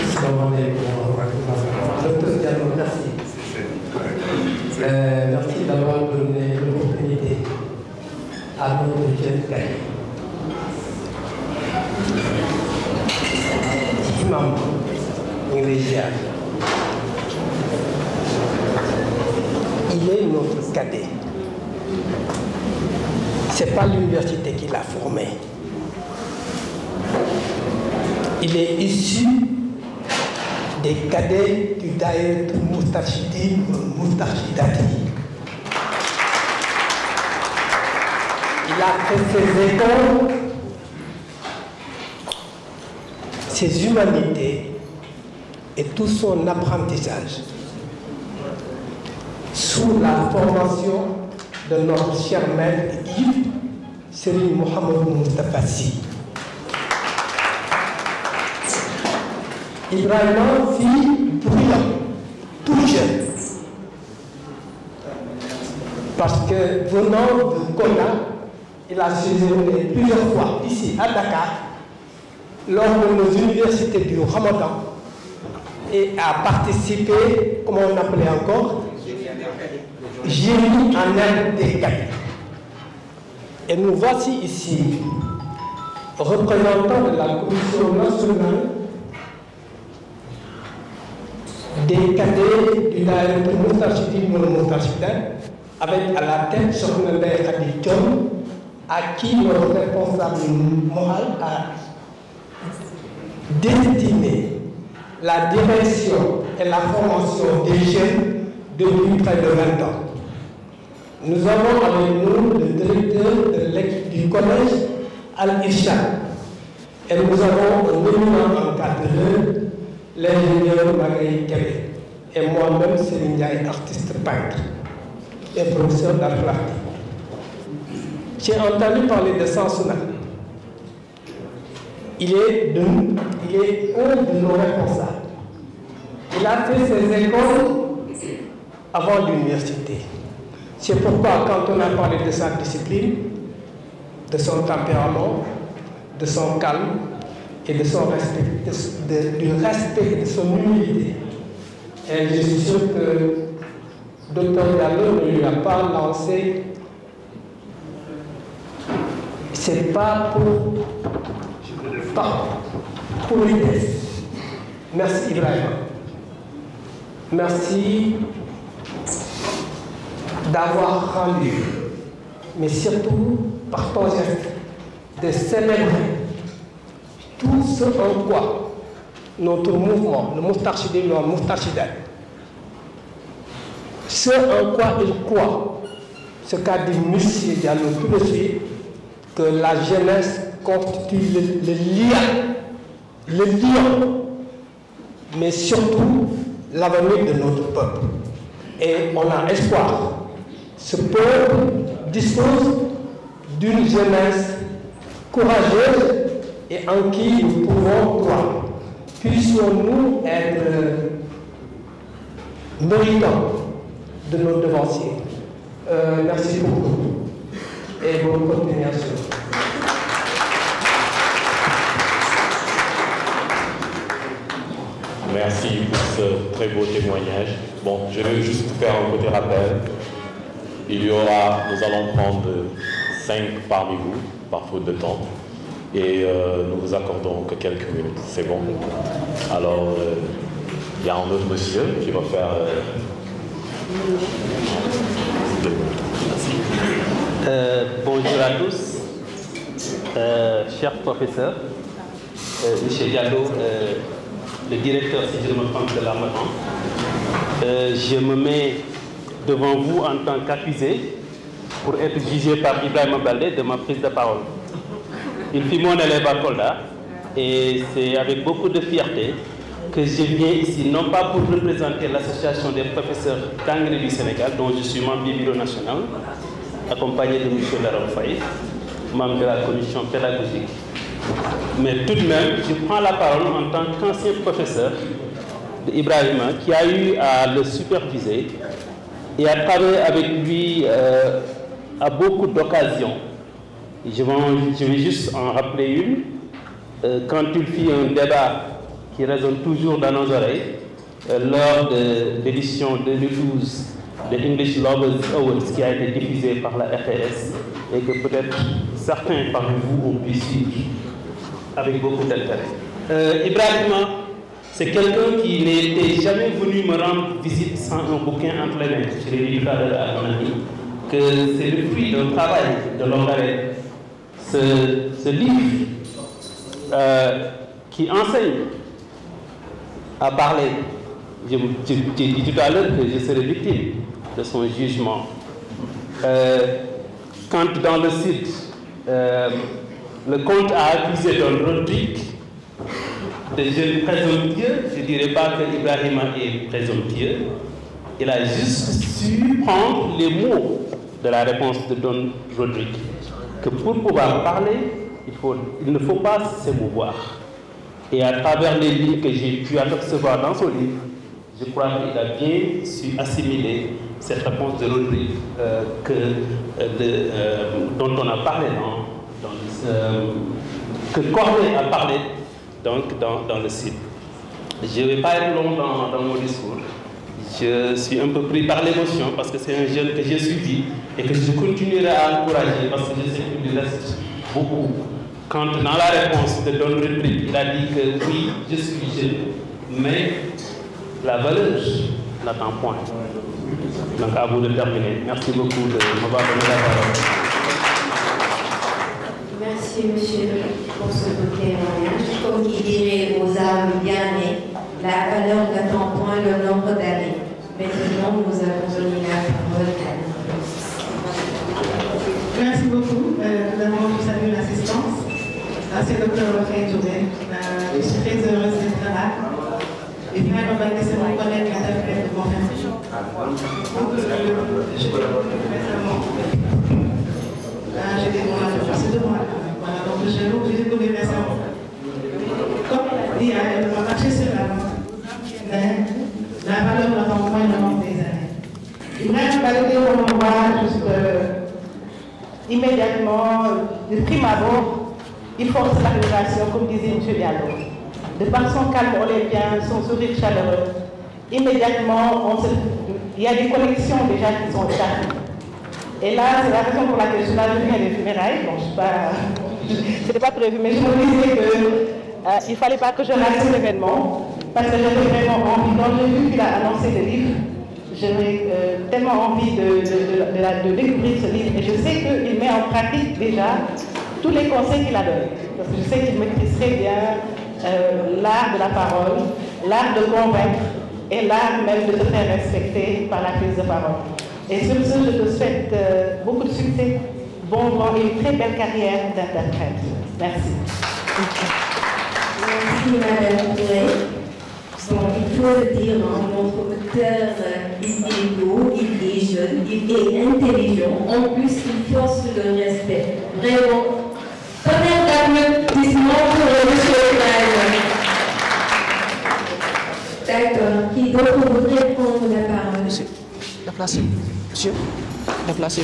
Assalamu alaikum wa rahmatullah. Docteur Diallo, merci. Merci d'avoir donné l'opportunité à notre jeune cahier. Imam Inglésia, il est notre cadet. Ce n'est pas l'université qui l'a formé. Il est issu des cadets du Daïr Moustarchidine ou Moustarchidati. Il a fait ses écoles, ses humanités et tout son apprentissage sous la formation de notre cher maître Yves Serigne Mohamed Moustapha Sy. Ibrahima, fille brillant, tout jeune. Parce que venant de Kolda, il a séjourné plusieurs fois ici à Dakar, lors de nos universités du Ramadan, et a participé, comment on appelait encore, génie en aide des cadets. Et nous voici ici, représentants de la Commission nationale des cadets du Daïra Moustarchidine ou Moustarchidane, avec à la tête Sokhna Ndeye Khady Dione, à qui notre responsable moral a destiné la direction et la formation des jeunes depuis près de 20 ans. Nous avons avec nous le directeur du collège Al-Irshad et nous avons un éminent encadreur, l'ingénieur Magaï Kébé, et moi-même, Serigne Ndiaye, artiste peintre et professeur d'art plastique. J'ai entendu parler de Samsouna. Il est un de nos responsables. Il a fait ses écoles avant l'université. C'est pourquoi, quand on a parlé de sa discipline, de son tempérament, de son calme et de son respect, du respect et de son humilité, et je suis sûr que Dr Diallo ne lui a pas lancé c'est pas pour l'idée. Merci Ibrahim. Merci d'avoir rendu, mais surtout par ton geste, de célébrer tout ce en quoi notre mouvement, le Moustarchidine, le Moustarchidine, ce en quoi il croit, ce qu'a dit M. Diallo tout de suite, que la jeunesse constitue le lien, mais surtout l'avenir de notre peuple. Et on a espoir. Ce peuple dispose d'une jeunesse courageuse et en qui nous pouvons croire. Puissions-nous être méritants de nos devanciers. Merci beaucoup et bonne continuation. Merci pour ce très beau témoignage. Bon, je vais juste faire un petit rappel. Nous allons prendre 5 parmi vous, par faute de temps, et nous vous accordons que quelques minutes. C'est bon? Alors, il y a un autre monsieur qui va faire 2 minutes. Merci. Bonjour à tous, chers professeurs, M. Diallo, le directeur, si je ne me trompe, de la Matin. Je me mets devant vous en tant qu'accusé pour être jugé par Ibrahim Baldé de ma prise de parole. Il fut mon élève à Kolda et c'est avec beaucoup de fierté que je viens ici, non pas pour représenter l'association des professeurs d'anglais du Sénégal, dont je suis membre du bureau national, accompagné de M. Laron Faye, membre de la commission pédagogique. Mais tout de même, je prends la parole en tant qu'ancien professeur d'Ibrahima qui a eu à le superviser et à travailler avec lui à beaucoup d'occasions. Je vais juste en rappeler une. Quand il fit un débat qui résonne toujours dans nos oreilles, lors de l'édition 2012 de English Lovers Awards qui a été diffusée par la RTS et que peut-être certains parmi vous ont pu suivre avec beaucoup d'intérêt. Ibrahima, c'est quelqu'un qui n'était jamais venu me rendre visite sans un bouquin entre les mains. Je l'ai dit tout à l'heure à mon ami que c'est le fruit d'un travail de longue haleine. Ce livre qui enseigne à parler, j'ai dit tout à l'heure que je serais victime de son jugement. Quand dans le site, le comte a accusé d'un Rodrigue de jeune présomptueux, je ne dirais pas que Ibrahima est présomptueux, il a juste su prendre les mots de la réponse de Don Rodrigue. Que pour pouvoir parler, il ne faut pas s'émouvoir. Et à travers les lignes que j'ai pu apercevoir dans son livre, je crois qu'il a bien su assimiler cette réponse de Rodrigue dont on a parlé que Corneille a parlé donc, dans le site. Je ne vais pas être long dans mon discours. Je suis un peu pris par l'émotion parce que c'est un jeune que j'ai suivi et que je continuerai à encourager parce que je sais qu'il reste beaucoup. Quand dans la réponse de Don Rodrigue, il a dit que oui, je suis jeune, mais la valeur n'attend point. Donc à vous de terminer. Merci beaucoup de m'avoir donné la parole. Merci monsieur pour ce témoignage. Comme qui dirait aux âmes bien nées, la valeur n'attend point le nombre d'années. Maintenant, nous avons donné la parole à nous. Merci beaucoup. Nous avons salué l'assistance. C'est le docteur Raphaël Touré. Je suis très heureuse d'être là. Et puis, on va laisser vous connaître l'interprète de mon frère. J'ai des mots à faire. C'est de moi. Voilà, donc je l'ai obligé de donner récemment. Comme il a dit, elle va marcher sur la valeur n'attend point le nombre des années. Il m'a validé mon envoi juste immédiatement, de prime abord, il force la relation, comme disait M. Diallo. De par son calme olympien, son sourire chaleureux, immédiatement, il y a des connexions déjà qui sont établies. Et là, c'est la raison pour laquelle je suis là, je viens des funérailles. Bon, c'était pas prévu, mais je me disais qu'il ne fallait pas que je rate cet événement, parce que j'avais vraiment envie, quand j'ai vu qu'il a annoncé le livre, j'avais tellement envie de découvrir ce livre, et je sais qu'il met en pratique déjà tous les conseils qu'il a donnés, parce que je sais qu'il maîtrise très bien l'art de la parole, l'art de convaincre, et l'art même de se faire respecter par la prise de parole. Et sur ce, je te souhaite beaucoup de succès, bon vent et une très belle carrière d'interprète. Merci. Merci Madame Touré. Bon, il faut le dire, notre auteur, il est beau, il est jeune, il est intelligent. En plus, il force le respect. Vraiment, tonnerre d'applaudissements pour M. Klein. D'accord. Qui d'autre voudrait prendre la parole? Monsieur, la place. Monsieur, la place.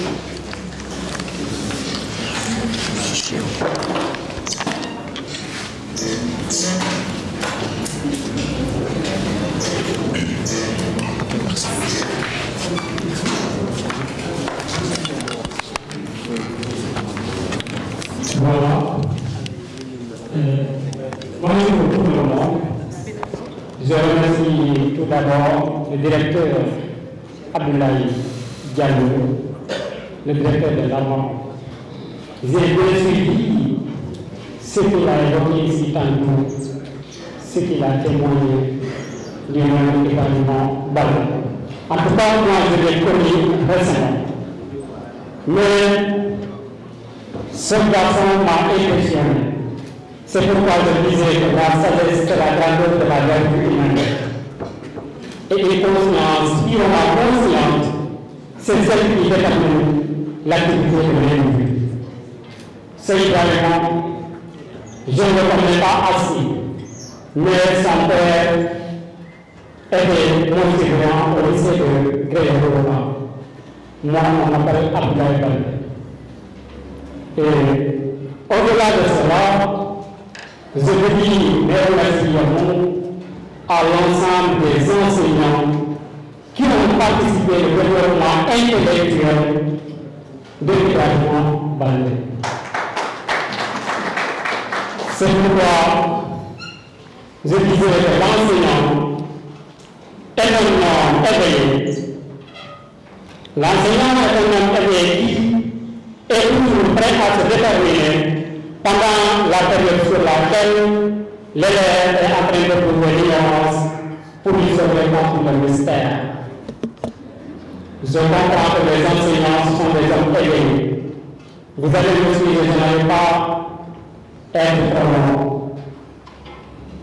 Voilà. Bonjour tout le monde. Je remercie tout d'abord le directeur Abdoulaye Diallo, le directeur de l'AMA. J'ai bien suivi ce qu'il a évoqué ici tantôt, ce qu'il a témoigné du même événement Bal. En tout cas, moi je l'ai connu récemment. Mais ce garçon m'a impressionné. C'est pourquoi je disais que la sagesse, c'est la grandeur de la vertu humaine. Et une conscience, si on a conscience, c'est celle qui détermine l'activité de l'individu. C'est également, je ne le connais pas assez, mais son père était mon figurant au lycée de Grégoire. Moi, on m'appelle Abdoulaye Baldé. Et au-delà de cela, je veux dire mes remerciements à l'ensemble des enseignants qui ont participé au développement intellectuel de l'établissement Baldé. C'est pourquoi je disais que l'enseignant est un homme éveillé. L'enseignant est un homme éveillé qui est toujours prêt à se déterminer pendant la période sur laquelle l'élève est en train de trouver l'ignorance pour lui sauver contre le mystère. Je comprends que les enseignants sont des hommes éveillés. Vous allez me suivre, je n'allais pas être trop long.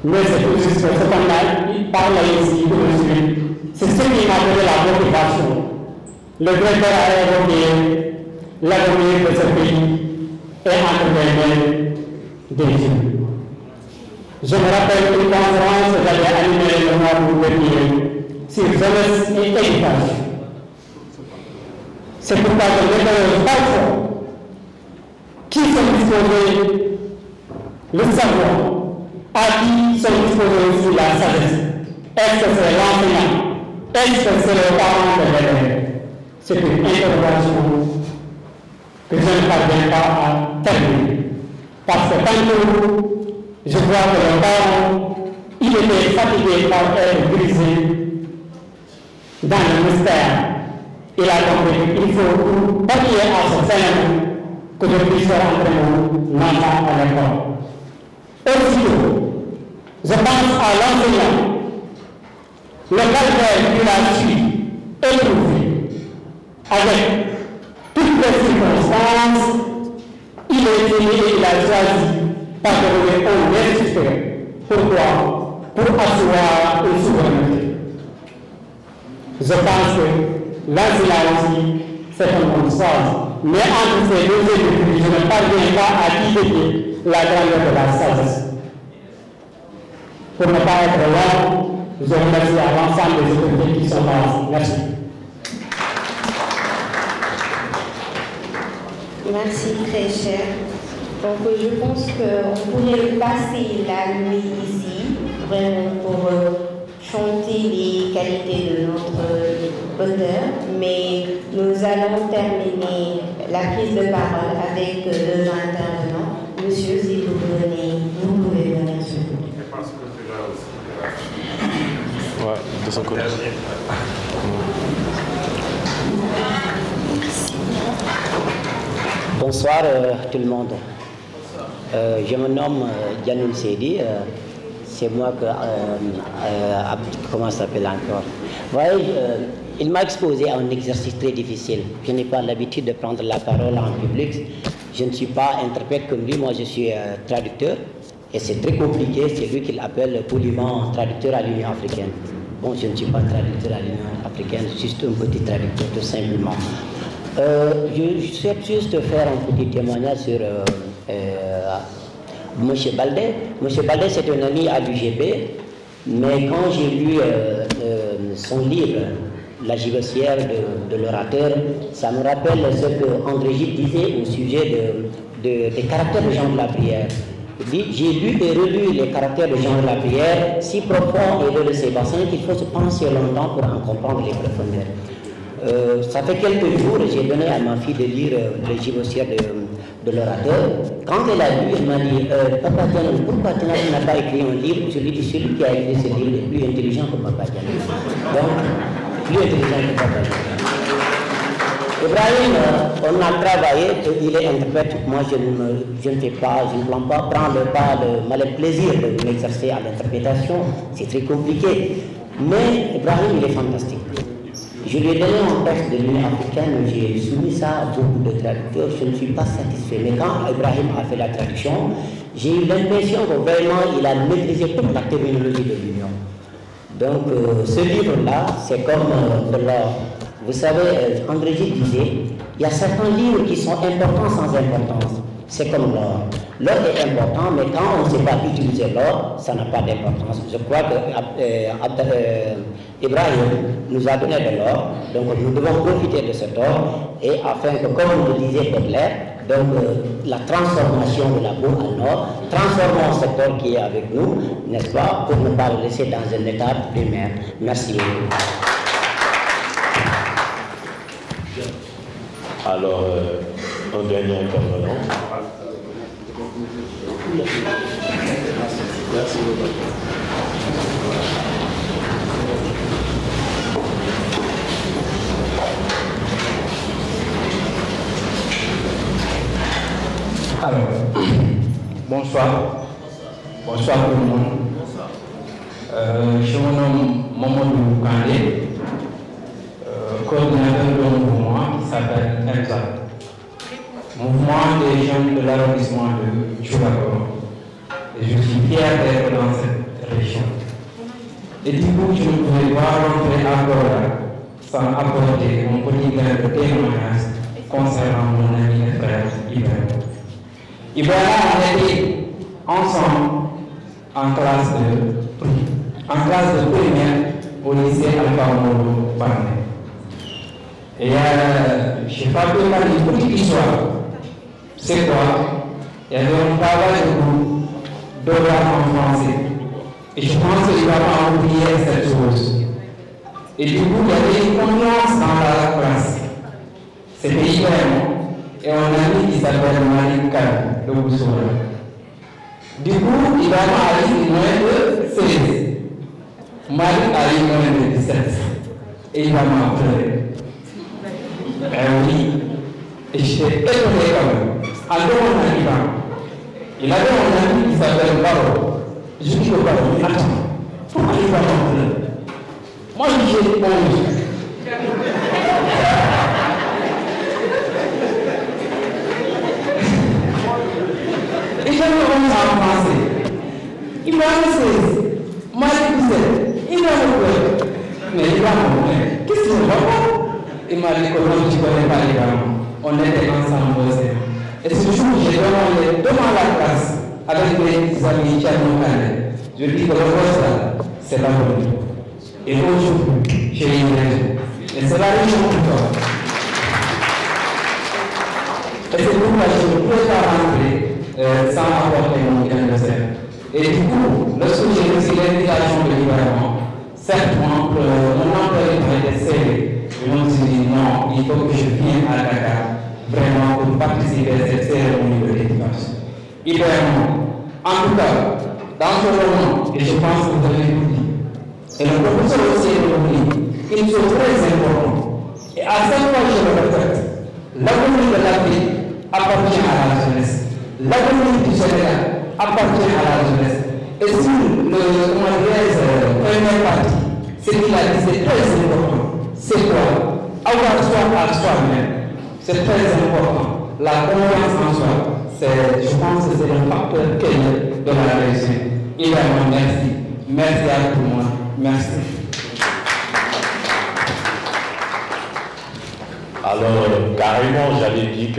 Mais c'est tout juste que ce qu'on parle ici tout de suite, c'est ce qui m'a donné la motivation. Le directeur a évoqué l'avenir de ce pays et entre les mains des jeunes. Je me rappelle une conférence que j'avais animée le mois dernier sur jeunesse et éducation. C'est pourquoi je m'interroge parfois qui sont disposés le savoir, à qui sont disposés aussi la sagesse. Est-ce que c'est l'enseignant? Est-ce que c'est le parent de l'élève? C'est une interrogation que je ne parviens pas à terminer. Parce que tantôt, je vois que le parent, il était fatigué par être brisé dans le mystère. Il a compris qu'il faut pallier à ce phénomène que je puisse rentrer mon enfant à l'école. Aussitôt, je pense à l'enseignant, le calvaire qu'il a su éprouver avec toutes les circonstances, il est venu et il a choisi par devenir un instituteur. Pourquoi? Pour asseoir une souveraineté. Je pense que l'enseignant aussi, c'est un bon sens. Mais entre ces deux individus, je ne parviens pas à distinguer la grandeur de la sagesse. Pour ne pas être long, je remercie à l'ensemble des autorités qui sont là. Merci. Merci, très cher. Donc, je pense qu'on pourrait passer la nuit ici, vraiment pour chanter les qualités de notre auteur, mais nous allons terminer la prise de parole avec deux intervenants. Monsieur, si vous pouvez venir sur vous. Ouais, de son côté. Bonsoir tout le monde. Je me nomme Dianoun Seydi. C'est moi que... comment ça s'appelle encore? Voyez, il m'a exposé à un exercice très difficile. Je n'ai pas l'habitude de prendre la parole en public. Je ne suis pas interprète comme lui. Moi, je suis traducteur. Et c'est très compliqué. C'est lui qu'il appelle poliment traducteur à l'Union africaine. Bon, je ne suis pas traducteur à l'Union africaine. Juste un petit traducteur, tout simplement. Je souhaite juste faire un petit témoignage sur M. Baldé. M. Baldé, c'est un ami à l'UGB, mais quand j'ai lu son livre, La gibossière de l'orateur, ça me rappelle ce que André Gide disait au sujet des caractères de Jean de la Prière. Il dit, j'ai lu et relu les caractères de Jean de la Prière, si profonds et de ses bassins qu'il faut se penser longtemps pour en comprendre les profondeurs. Ça fait quelques jours, j'ai donné à ma fille de lire Les gibossières de l'orateur. Quand elle a lu, elle m'a dit, Papa Diané, pourquoi tu n'as pas écrit un livre? Je lui ai dit, celui qui a écrit ce livre est plus intelligent que Papa Diané. Donc, plus intelligent que Papa Diané. Ibrahim, on a travaillé, il est interprète. Moi, je ne fais pas, je ne prends pas, le plaisir de m'exercer à l'interprétation. C'est très compliqué. Mais Ibrahim, il est fantastique. Je lui ai donné un texte de l'Union africaine, j'ai soumis ça à beaucoup de traducteurs, je ne suis pas satisfait. Mais quand Ibrahim a fait la traduction, j'ai eu l'impression que vraiment il a maîtrisé toute la terminologie de l'Union. Donc ce livre-là, c'est comme de l'or. Vous savez, André Gide disait, il y a certains livres qui sont importants sans importance. C'est comme l'or. L'or est important, mais quand on ne sait pas utiliser l'or, ça n'a pas d'importance. Je crois que Ibrahim nous a donné de l'or, donc nous devons profiter de cet or, et afin que, comme le disait Baudelaire, donc la transformation de la boue en or, transformons cet or qui est avec nous, n'est-ce pas, pour ne pas le laisser dans un état primaire. Merci. Alors, un dernier intervenant. Merci beaucoup. Alors, bonsoir. Bonsoir tout le monde. Je me nomme Mamadou Kandé, coordinateur d'un mouvement qui s'appelle EMSA, Mouvement des jeunes de l'arrondissement de Tchoulagoro. Et je suis fier d'être dans cette région. Et du coup, je ne pouvais pas rentrer encore là sans apporter mon petit grain de témoignage concernant mon ami et frère Ibrahim. Ibrahim, on était ensemble en classe de première au lycée Alpha Molo Barnet. Et je n'ai pas préparé une petite histoire. C'est quoi? Il y avait un travail de groupe d'organes en français. Et je pense qu'il va pas oublier cette chose. Et du coup, il y avait une confiance dans la classe. C'était Ibrahim. Et on a mis qui s'appelle Malik Khan, le Boussoura. Du coup, il va aller moins de 16. Malik a eu moins de 17. Et il va m'appeler. Oui. Et j'étais étonné quand même. Alors on a dit, il avait un ami qui s'appelle Baro. Je dis au Baro, mais attends, pourquoi il va m'appeler? Moi je dis 11. Et je me remets en français. Il m'a dit 16. Moi je disais, il va me mais il va me qu'est-ce que tu vas pas? Il m'a dit comment tu connais pas les gamins. On était ensemble aussi. Et ce jour, j'ai demandé devant la classe avec mes amis Tchadmoukane. Je dis que le poste là, c'est la bonne. Et aujourd'hui, j'ai une raison. Et c'est la raison pourquoi. Et c'est pourquoi je ne pouvais pas rentrer sans apporter mon gain de sel. Et du coup, lorsque j'ai reçu l'invitation de l'Ibrahim, certes, mon emploi était serré. je me suis dit non, il faut que je vienne à Dakar vraiment pour participer à cette cérémonie de dédicace. Idéalement, en tout cas, dans ce moment, et je pense que vous avez tout dit, et le professeur aussi est une chose très importante. Et à chaque fois que je le répète, l'avenir de l'Afrique appartient à la jeunesse. L'avenir du Sénégal appartient à la jeunesse. Et sur le première partie, ce qu'il a dit, c'est très important. C'est quoi? Avoir soi à soi-même. C'est très important. La confiance en soi, je pense que c'est un facteur clé de la réussite. Évidemment, merci. Merci à tout le monde. Merci. Alors, carrément, j'avais dit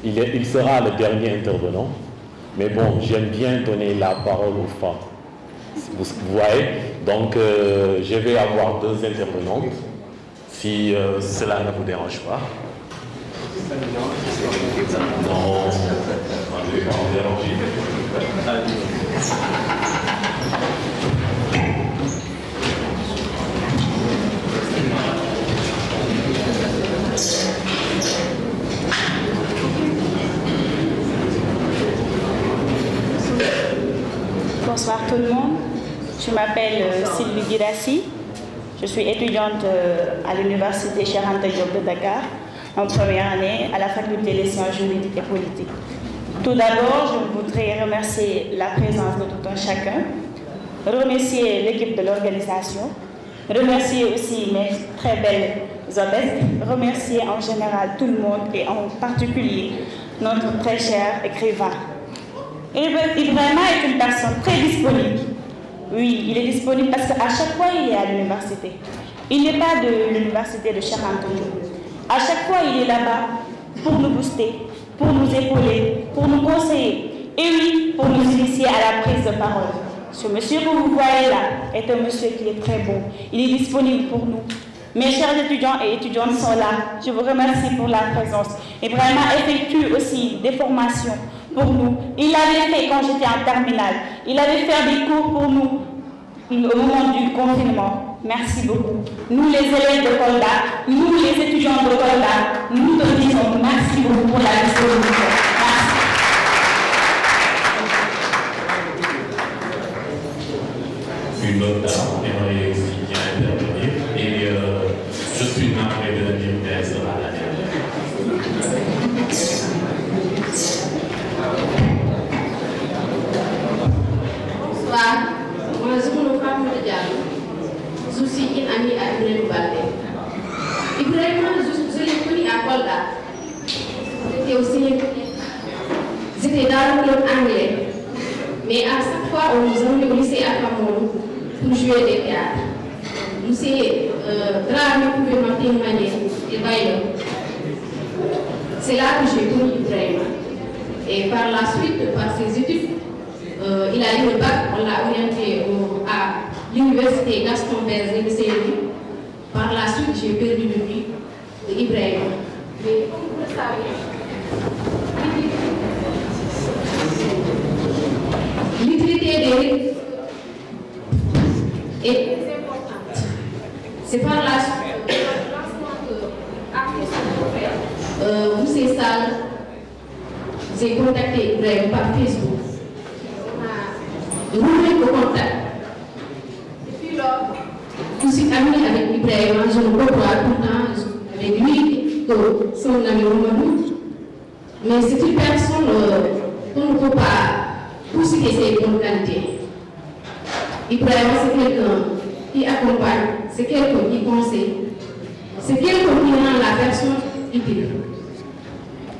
qu'il sera le dernier intervenant. Mais bon, j'aime bien donner la parole aux femmes. Vous voyez? Donc, je vais avoir 2 intervenantes, si cela ne vous dérange pas. Non, on ne va pas en déranger. Bonsoir tout le monde, je m'appelle Sylvie Girassi, je suis étudiante à l'université Cheikh Anta Diop de Dakar, en première année à la faculté des sciences juridiques et politiques. Tout d'abord, je voudrais remercier la présence de tout un chacun, remercier l'équipe de l'organisation, remercier aussi mes très belles hôtesses, remercier en général tout le monde et en particulier notre très cher écrivain. Ibrahima est une personne très disponible. Oui, il est disponible parce qu'à chaque fois, il est à l'université. Il n'est pas de l'université de Cheikh Anta Diop. À chaque fois, il est là-bas pour nous booster, pour nous épauler, pour nous conseiller. Et oui, pour nous initier à la prise de parole. Ce monsieur que vous voyez là est un monsieur qui est très bon. Il est disponible pour nous. Mes chers étudiants et étudiantes sont là. Je vous remercie pour la présence. Ibrahima effectue aussi des formations pour nous. Il l'avait fait quand j'étais en terminale. Il avait fait des cours pour nous au moment du confinement. Merci beaucoup. Nous les élèves de Kolda, nous les étudiants de Kolda, nous te disons merci beaucoup pour la disponibilité. Merci. Une autre dame aimerait aussi bien intervenir et je suis navré de dire qu'elle sera la dernière. Bonsoir, moi je me nomme Diallo. Je suis une amie à Ibrahima Baldé. Ibrahima, je l'ai connu à Kolda. J'étais dans le club anglais. Mais à chaque fois, on nous emmenait au lycée à Cameroun pour jouer des théâtres. Monsieur Dramé pouvait m'en témoigner et Baïlo. C'est là que j'ai connu Ibrahima. Et par la suite, par ses études, il a eu le bac, on l'a orienté à l'université Gaston Berger de Saint-Louis. Par la suite, j'ai perdu le vue d'Ibrahima. Mais comme vous le savez, l'utilité des rites est très importante. C'est par la suite du lancement de Moussé Sall, j'ai contacté Ibrahima par Facebook. On a renoué le contact. Depuis lors, je suis amie avec Ibrahima, je ne peux pas pourtant avec lui que son ami Romadou. Mais c'est une personne qu'on ne peut pas poursuivre ses bonnes qualités. Ibrahima, c'est quelqu'un qui accompagne, c'est quelqu'un qui conseille, c'est quelqu'un qui rend la personne utile.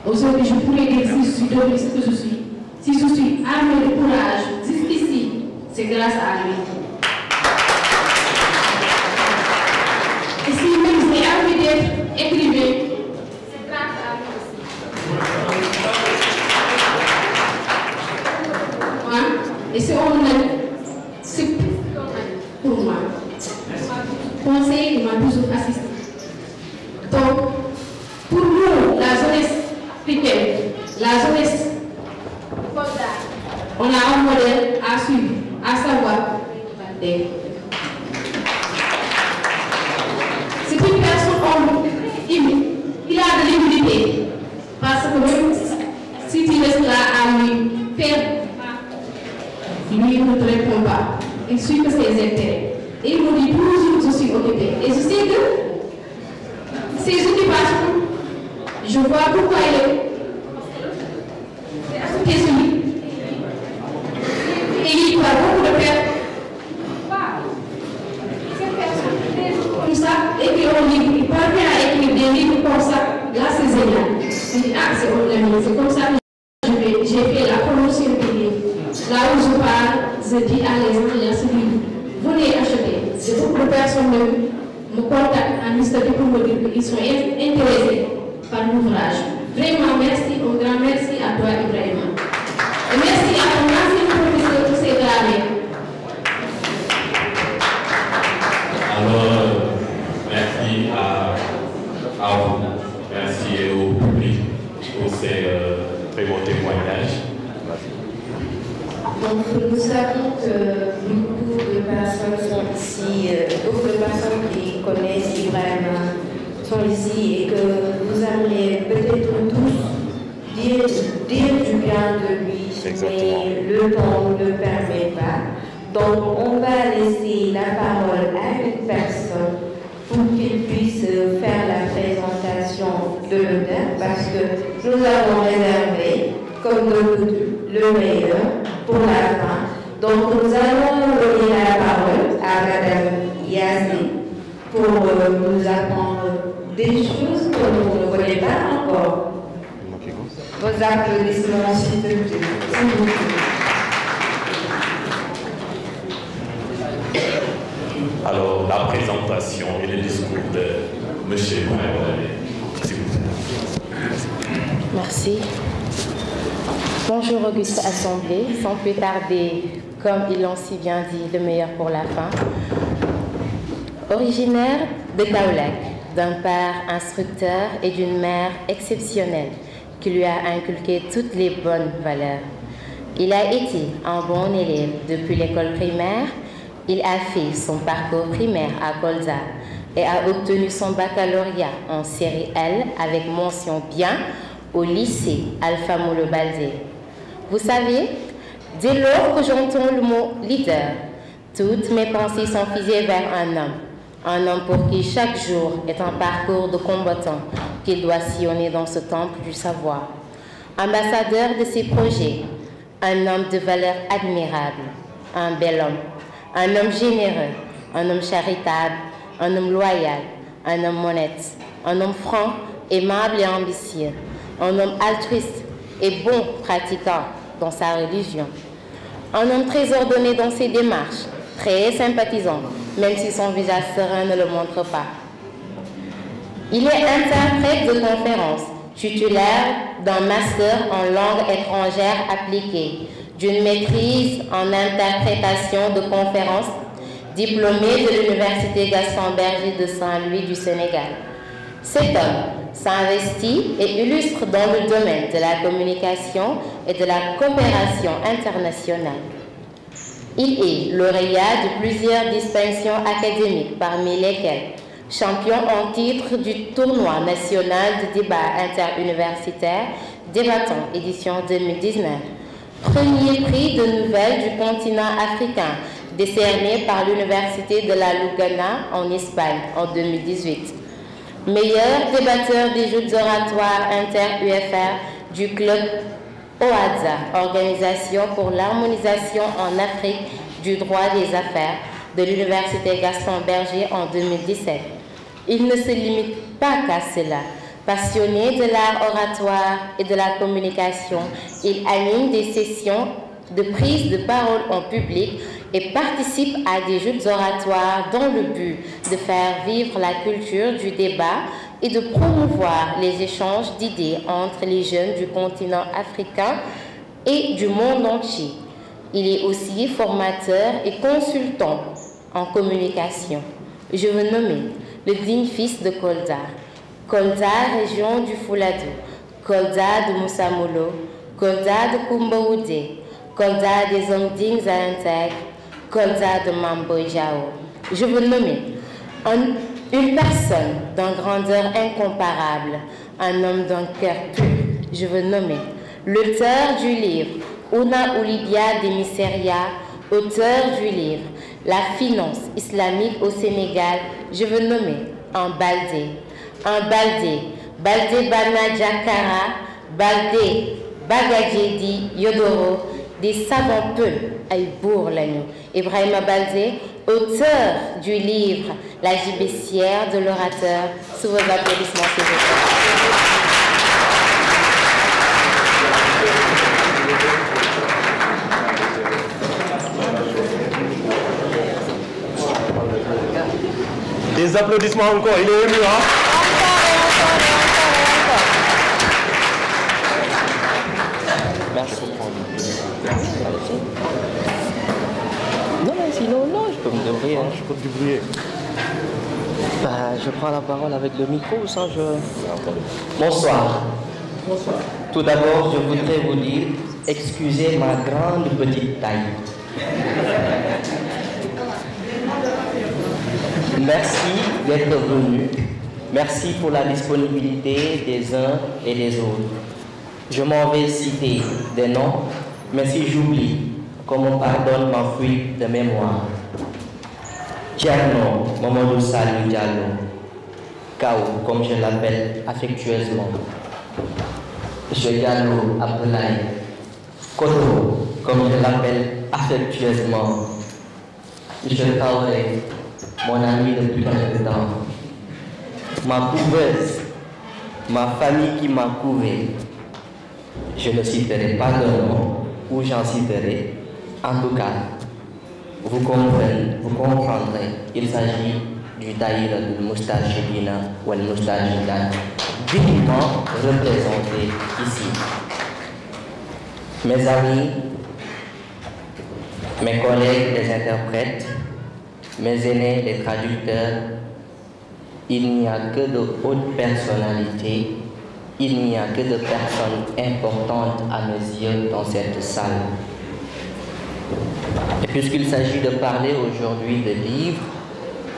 Aujourd'hui, je pourrais dire si je suis devenue ce que je suis. Si je suis armée de courage jusqu'ici, c'est grâce à lui. Et si même je suis armée d'être écrivain, c'est grâce à lui aussi. Et c'est on a, c'est plus pour moi. Conseil, il m'a toujours assisté. Donc, pour nous, la jeunesse africaine, la jeunesse, on a un modèle à suivre, à savoir, c'est une personne crédibilité. Parce que même si tu restes là à lui faire, lui ne te répond pas. Il suit que ses intérêts. Et il me dit toujours je suis occupé. Et je sais que ces occupations, je vois pourquoi il est occupé sur lui. Et il doit beaucoup de faire comme ça, écrire un livre. Il parvient à écrire des livres comme ça. Là, c'est génial. Je dis, ah, c'est comme ça que j'ai fait la promotion du livre. Là où je parle, je dis à les gens, venez acheter. Beaucoup de personnes me contactent en Instagram pour me dire qu'ils sont intéressés par l'ouvrage. Vraiment, merci, un grand merci à toi, Ibrahima. Et merci à ton ancien professeur qui s'est gravé. Alors, merci à vous, merci au public pour ces très beaux témoignages. Donc nous savons que beaucoup de personnes sont ici, beaucoup de personnes qui connaissent Ibrahima sont ici et que vous allez peut-être tous dire du bien de lui, mais le temps ne le permet pas. Donc on va laisser la parole à une personne pour qu'il puisse faire la présentation de l'honneur parce que nous avons réservé, comme d'habitude, le meilleur pour la fin. Donc nous allons donner la parole à Madame Yazi pour nous apprendre des choses que nous ne connaissons pas encore. Vos applaudissements, s'il vous plaît. Alors, la présentation et le discours de M. s'il vous plaît. Merci. Bonjour Auguste Assemblée, sans plus tarder, comme ils l'ont si bien dit, le meilleur pour la fin. Originaire de Kaolack, d'un père instructeur et d'une mère exceptionnelle qui lui a inculqué toutes les bonnes valeurs. Il a été un bon élève depuis l'école primaire. Il a fait son parcours primaire à Kolda et a obtenu son baccalauréat en série L avec mention bien au lycée Alpha Moulo Baldé. Vous savez, dès lors que j'entends le mot leader, toutes mes pensées sont figées vers un homme pour qui chaque jour est un parcours de combattant qu'il doit sillonner dans ce temple du savoir. Ambassadeur de ses projets, un homme de valeur admirable, un bel homme, un homme généreux, un homme charitable, un homme loyal, un homme honnête, un homme franc, aimable et ambitieux, un homme altruiste et bon pratiquant dans sa religion. Un homme très ordonné dans ses démarches, très sympathisant, même si son visage serein ne le montre pas. Il est interprète de conférences, titulaire d'un master en langue étrangère appliquée, d'une maîtrise en interprétation de conférences, diplômé de l'Université Gaston Berger de Saint-Louis du Sénégal. Cet homme s'investit et illustre dans le domaine de la communication et de la coopération internationale. Il est lauréat de plusieurs distinctions académiques, parmi lesquelles champion en titre du tournoi national de débat interuniversitaire Débattant édition 2019, premier prix de nouvelles du continent africain décerné par l'Université de la Lugana en Espagne en 2018. Meilleur débatteur des Jeux oratoires inter-UFR du club OADA, Organisation pour l'harmonisation en Afrique du droit des affaires de l'Université Gaston Berger en 2017. Il ne se limite pas qu'à cela. Passionné de l'art oratoire et de la communication, il anime des sessions de prise de parole en public et participe à des jeux oratoires dans le but de faire vivre la culture du débat et de promouvoir les échanges d'idées entre les jeunes du continent africain et du monde entier. Il est aussi formateur et consultant en communication. Je veux nommer le digne fils de Kolda, Kolda, région du Fouladou, Kolda de Moussamolo, Kolda de Kumbaoudé, Kolda des hommes dignes à intègres, Kolda de Mamboy Jao. Je veux nommer une personne d'une grandeur incomparable, un homme d'un cœur pur. Je veux nommer l'auteur du livre Ouna Oulibia Demiseria, auteur du livre La finance islamique au Sénégal. Je veux nommer un Baldé, Baldé Bana Jakara, Baldé Bagadjedi Yodoro, des savants peuls Aïbour Lagnou. Ibrahima Baldé, auteur du livre La gibecière de l'orateur. Sous vos applaudissements, s'il vous plaît. Des applaudissements encore, il est ému, hein? Merci. Non, mais sinon, non, je peux me débrouiller. Hein. Je peux te débrouiller. Bah, je prends la parole avec le micro, sans je... Bonsoir. Bonsoir. Tout d'abord, je voudrais vous dire, excusez ma grande petite taille. Merci d'être venu. Merci pour la disponibilité des uns et des autres. Je m'en vais citer des noms, mais si j'oublie, qu'on me pardonne ma fuite de mémoire. Tierno Mamadou Salou Diallo, Kao, comme je l'appelle affectueusement. Monsieur Diallo Abdoulaye, Koto, comme je l'appelle affectueusement. Monsieur Taoré, mon ami depuis quelque temps. Ma couveuse, ma famille qui m'a couvé. Je ne citerai pas de nom, ou j'en citerai. En tout cas, vous comprendrez, il s'agit du Daïra de Moustajidina ou le Moustajidane, dignement représenté ici. Mes amis, mes collègues les interprètes, mes aînés les traducteurs, il n'y a que de hautes personnalités, il n'y a que de personnes importantes à mes yeux dans cette salle. Et puisqu'il s'agit de parler aujourd'hui de livres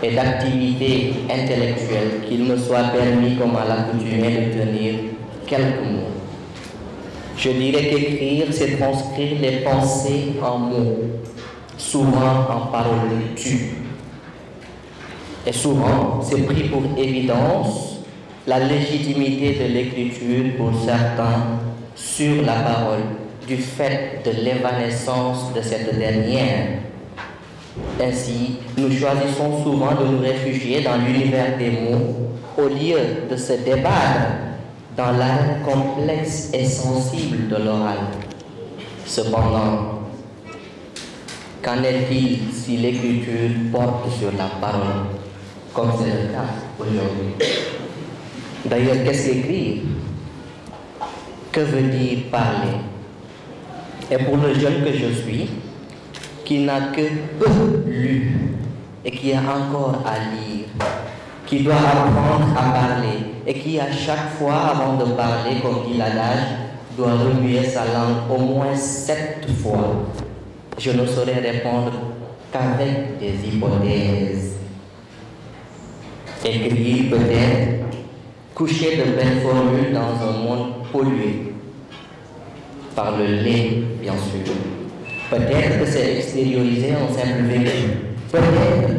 et d'activités intellectuelles, qu'il me soit permis, comme à l'accoutumée, de tenir quelques mots. Je dirais qu'écrire, c'est transcrire les pensées en mots, souvent en paroles tues. Et souvent, c'est pris pour évidence la légitimité de l'écriture pour certains sur la parole, du fait de l'évanescence de cette dernière. Ainsi, nous choisissons souvent de nous réfugier dans l'univers des mots au lieu de se débattre dans l'art complexe et sensible de l'oral. Cependant, qu'en est-il si l'écriture porte sur la parole, comme c'est le cas aujourd'hui? D'ailleurs, qu'est-ce qu'écrire? Que veut dire parler? Et pour le jeune que je suis, qui n'a que peu lu et qui a encore à lire, qui doit apprendre à parler et qui à chaque fois avant de parler, comme dit l'adage, doit remuer sa langue au moins 7 fois, je ne saurais répondre qu'avec des hypothèses. Écrire peut-être, coucher de belles formules dans un monde pollué par le lait, bien sûr. Peut-être que c'est extérioriser un simple vécu. Peut-être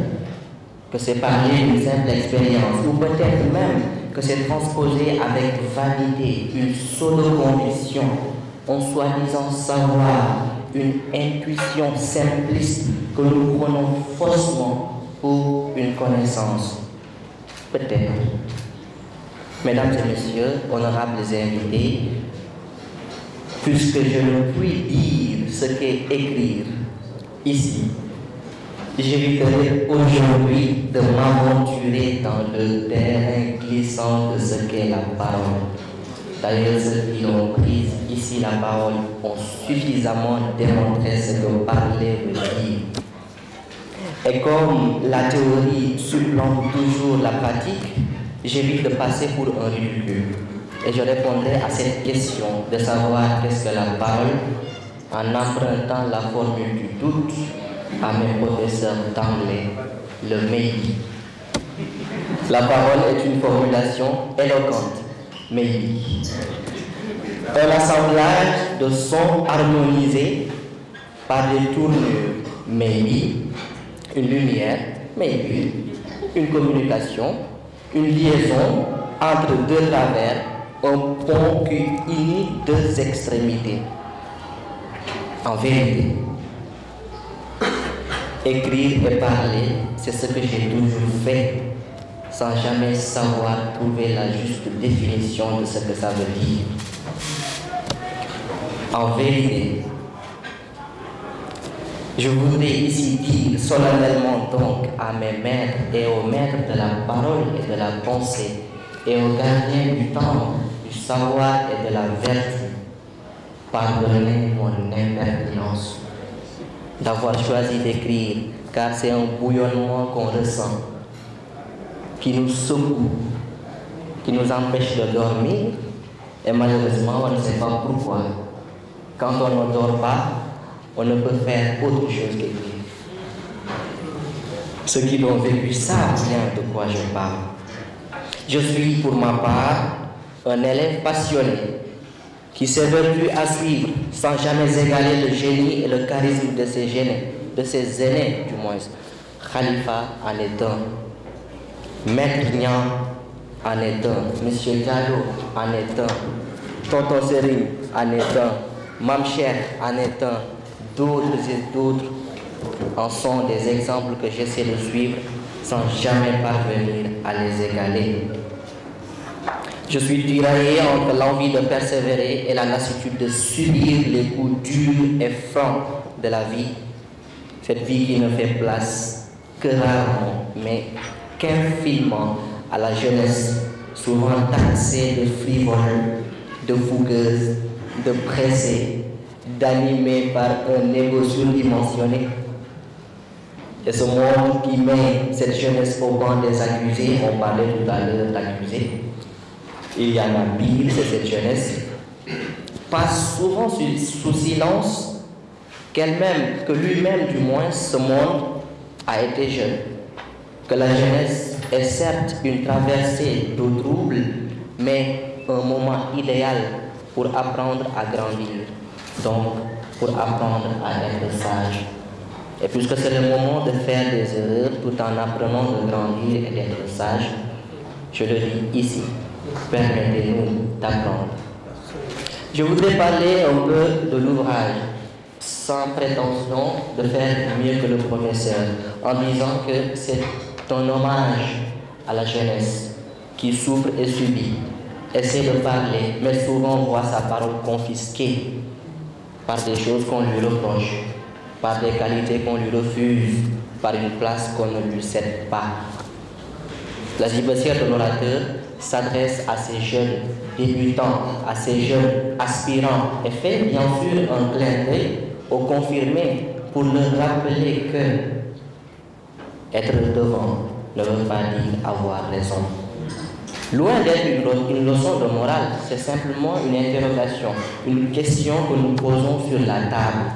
que c'est parler d'une simple expérience. Ou peut-être même que c'est transposer avec vanité une pseudo-conviction, un soi-disant savoir, une intuition simpliste que nous prenons faussement pour une connaissance. Peut-être. Mesdames et messieurs, honorables invités, puisque je ne puis dire ce qu'est écrire ici, j'éviterai aujourd'hui de m'aventurer dans le terrain glissant de ce qu'est la parole. D'ailleurs, ceux qui ont pris ici la parole ont suffisamment démontré ce que parler veut dire. Et comme la théorie supplante toujours la pratique, j'évite de passer pour un ridicule. Et je répondrai à cette question de savoir qu'est-ce que la parole en empruntant la formule du doute à mes professeurs d'anglais, le maybe. La parole est une formulation éloquente Maybe. Un assemblage de sons harmonisés par des tournures, maybe. Une lumière, maybe. Une communication, une liaison entre deux travers, un pont qui unit deux extrémités. En vérité, écrire et parler, c'est ce que j'ai toujours fait, sans jamais savoir trouver la juste définition de ce que ça veut dire. En vérité, je voudrais ici dire solennellement donc à mes maîtres et aux maîtres de la parole et de la pensée et aux gardiens du temps, du savoir et de la vertu, pardonnez mon impertinence d'avoir choisi d'écrire, car c'est un bouillonnement qu'on ressent, qui nous secoue, qui nous empêche de dormir, et malheureusement on ne sait pas pourquoi. Quand on ne dort pas, on ne peut faire autre chose qu'écrire. Ceux qui l'ont vécu savent bien de quoi je parle. Je suis pour ma part un élève passionné qui s'est venu à suivre sans jamais égaler le génie et le charisme de ses aînés du moins. Khalifa en est un, Maître Niang en est un, Monsieur Diallo en est un, Tonton Serine en est un, Mam Cheikh en est un, d'autres et d'autres en sont des exemples que j'essaie de suivre sans jamais parvenir à les égaler. Je suis tiraillé entre l'envie de persévérer et la lassitude de subir les coups durs et francs de la vie. Cette vie qui ne fait place que rarement, mais qu'infiniment à la jeunesse, souvent taxée de frivole, de fougueuse, de pressée, d'animée par un égo surdimensionné. Et ce monde qui met cette jeunesse au banc des accusés, on parlait tout à l'heure d'accusés, il y en a pire, c'est cette jeunesse, passe souvent sous silence qu'elle-même, que lui-même du moins, ce monde a été jeune. Que la jeunesse est certes une traversée d'eau trouble, mais un moment idéal pour apprendre à grandir, donc pour apprendre à être sage. Et puisque c'est le moment de faire des erreurs tout en apprenant de grandir et d'être sage, je le dis ici, permettez-nous d'apprendre. Je voudrais parler un peu de l'ouvrage, sans prétention de faire mieux que le professeur, en disant que c'est un hommage à la jeunesse qui souffre et subit, essaie de parler, mais souvent voit sa parole confisquée par des choses qu'on lui reproche, par des qualités qu'on lui refuse, par une place qu'on ne lui cède pas. La gibecière de l'orateur s'adresse à ces jeunes débutants, à ces jeunes aspirants, et fait bien sûr un clin d'œil aux confirmés pour leur rappeler que être devant ne veut pas dire avoir raison. Loin d'être une leçon de morale, c'est simplement une interrogation, une question que nous posons sur la table.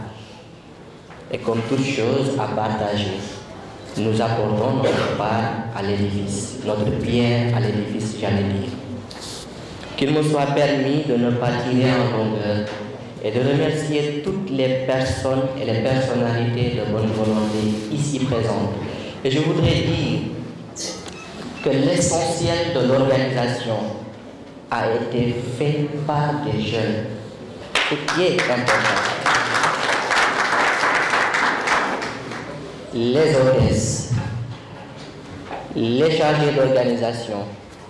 Et comme toute chose à partager, nous apportons notre part à l'édifice, notre pierre à l'édifice, j'allais dire. Qu'il me soit permis de ne pas tirer en longueur et de remercier toutes les personnes et les personnalités de bonne volonté ici présentes. Et je voudrais dire que l'essentiel de l'organisation a été fait par des jeunes, ce qui est important. Les hôtesses, les chargés d'organisation,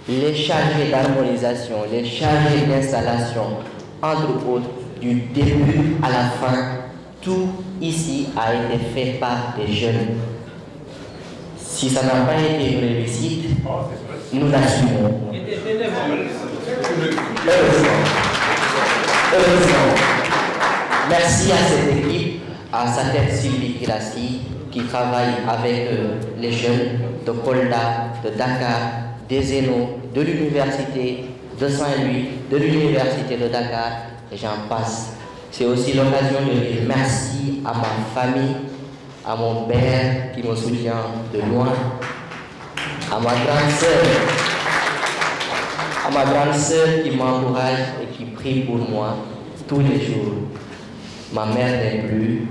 les chargés d'harmonisation, les chargés d'installation, entre autres, du début à la fin, tout ici a été fait par des jeunes. Si ça n'a pas été une réussite, nous l'assumons. Heureusement. Merci à cette équipe, à sa tête Sylvie Kirassi, qui travaille avec les jeunes de Kolda, de Dakar, des Zéno, de l'université de Saint-Louis, de l'université de Dakar, et j'en passe. C'est aussi l'occasion de dire merci à ma famille, à mon père qui me soutient de loin, à ma grande sœur, à ma grande sœur qui m'encourage et qui prie pour moi tous les jours. Ma mère n'est plus,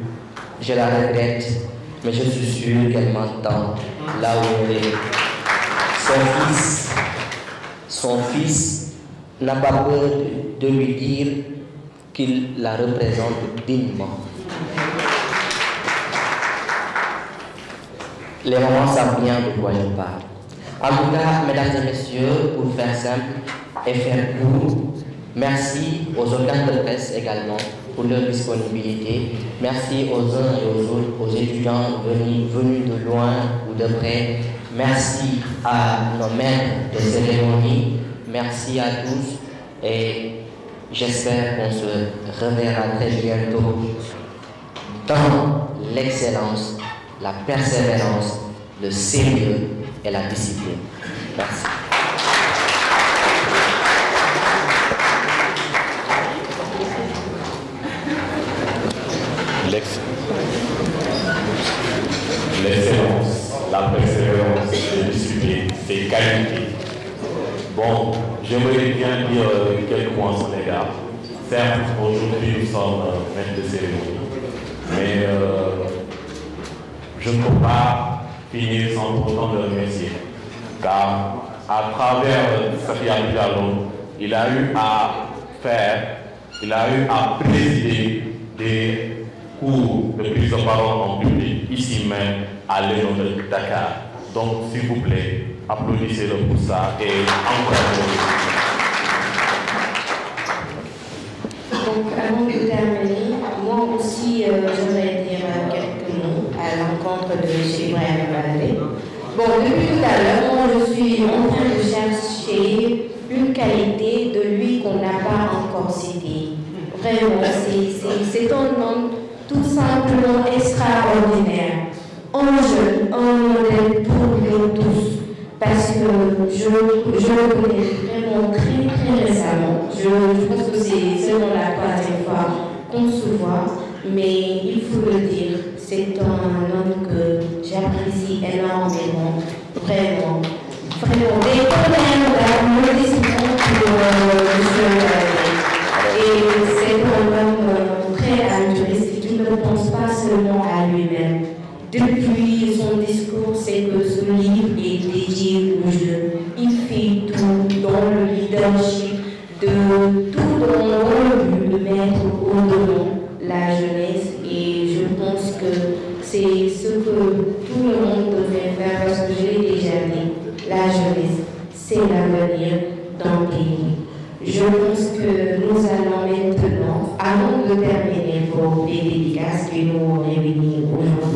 je la regrette, mais je suis sûr qu'elle m'entend là où elle est. Son fils n'a pas peur de lui dire qu'il la représente dignement. Les mamans savent bien de quoi je parle. En tout cas, mesdames et messieurs, pour faire simple et faire court, merci aux organes de presse également pour leur disponibilité. Merci aux uns et aux autres, aux étudiants venus de loin ou de près. Merci à nos maîtres de cérémonie. Merci à tous et j'espère qu'on se reverra très bientôt dans l'excellence, la persévérance, le sérieux et la discipline. Merci. L'excellence, la persévérance, la discipline, c'est qualité. Bon, j'aimerais bien dire quelques mots en son égard. Certes, aujourd'hui nous sommes maîtres de cérémonie, mais je ne peux pas finir sans pour autant le remercier. Car à travers Safia Diallo, il a eu à présider des cours de prise de parole en public, ici même à l'Union de Dakar. Donc, s'il vous plaît, applaudissez-le pour ça et encouragez-le. Donc, avant de terminer, moi aussi, j'aimerais dire quelques mots à l'encontre de M. Ibrahim Balde. Bon, depuis tout à l'heure, moi, je suis en train de chercher une qualité de lui qu'on n'a pas encore citée. Vraiment, c'est un homme tout simplement extraordinaire. Un jeune, un modèle pour nous tous. Parce que je le connais vraiment très récemment. Je pense que c'est seulement la troisième fois qu'on se voit. Mais il faut le dire, c'est un homme que j'apprécie énormément. Vraiment. Vraiment. Des problèmes d'applaudissements pour M. Et c'est un homme très altruiste qui ne pense pas seulement à lui-même. Depuis son discours, c'est que ce livre est dédié aux jeunes. Il fait tout dans le leadership, tout dans le but de mettre au devant la jeunesse. Et je pense que c'est ce que tout le monde devrait faire parce que je l'ai déjà dit. La jeunesse, c'est l'avenir d'un pays. Je pense que nous allons maintenant, avant de terminer pour les dédicaces qui nous réunissent aujourd'hui,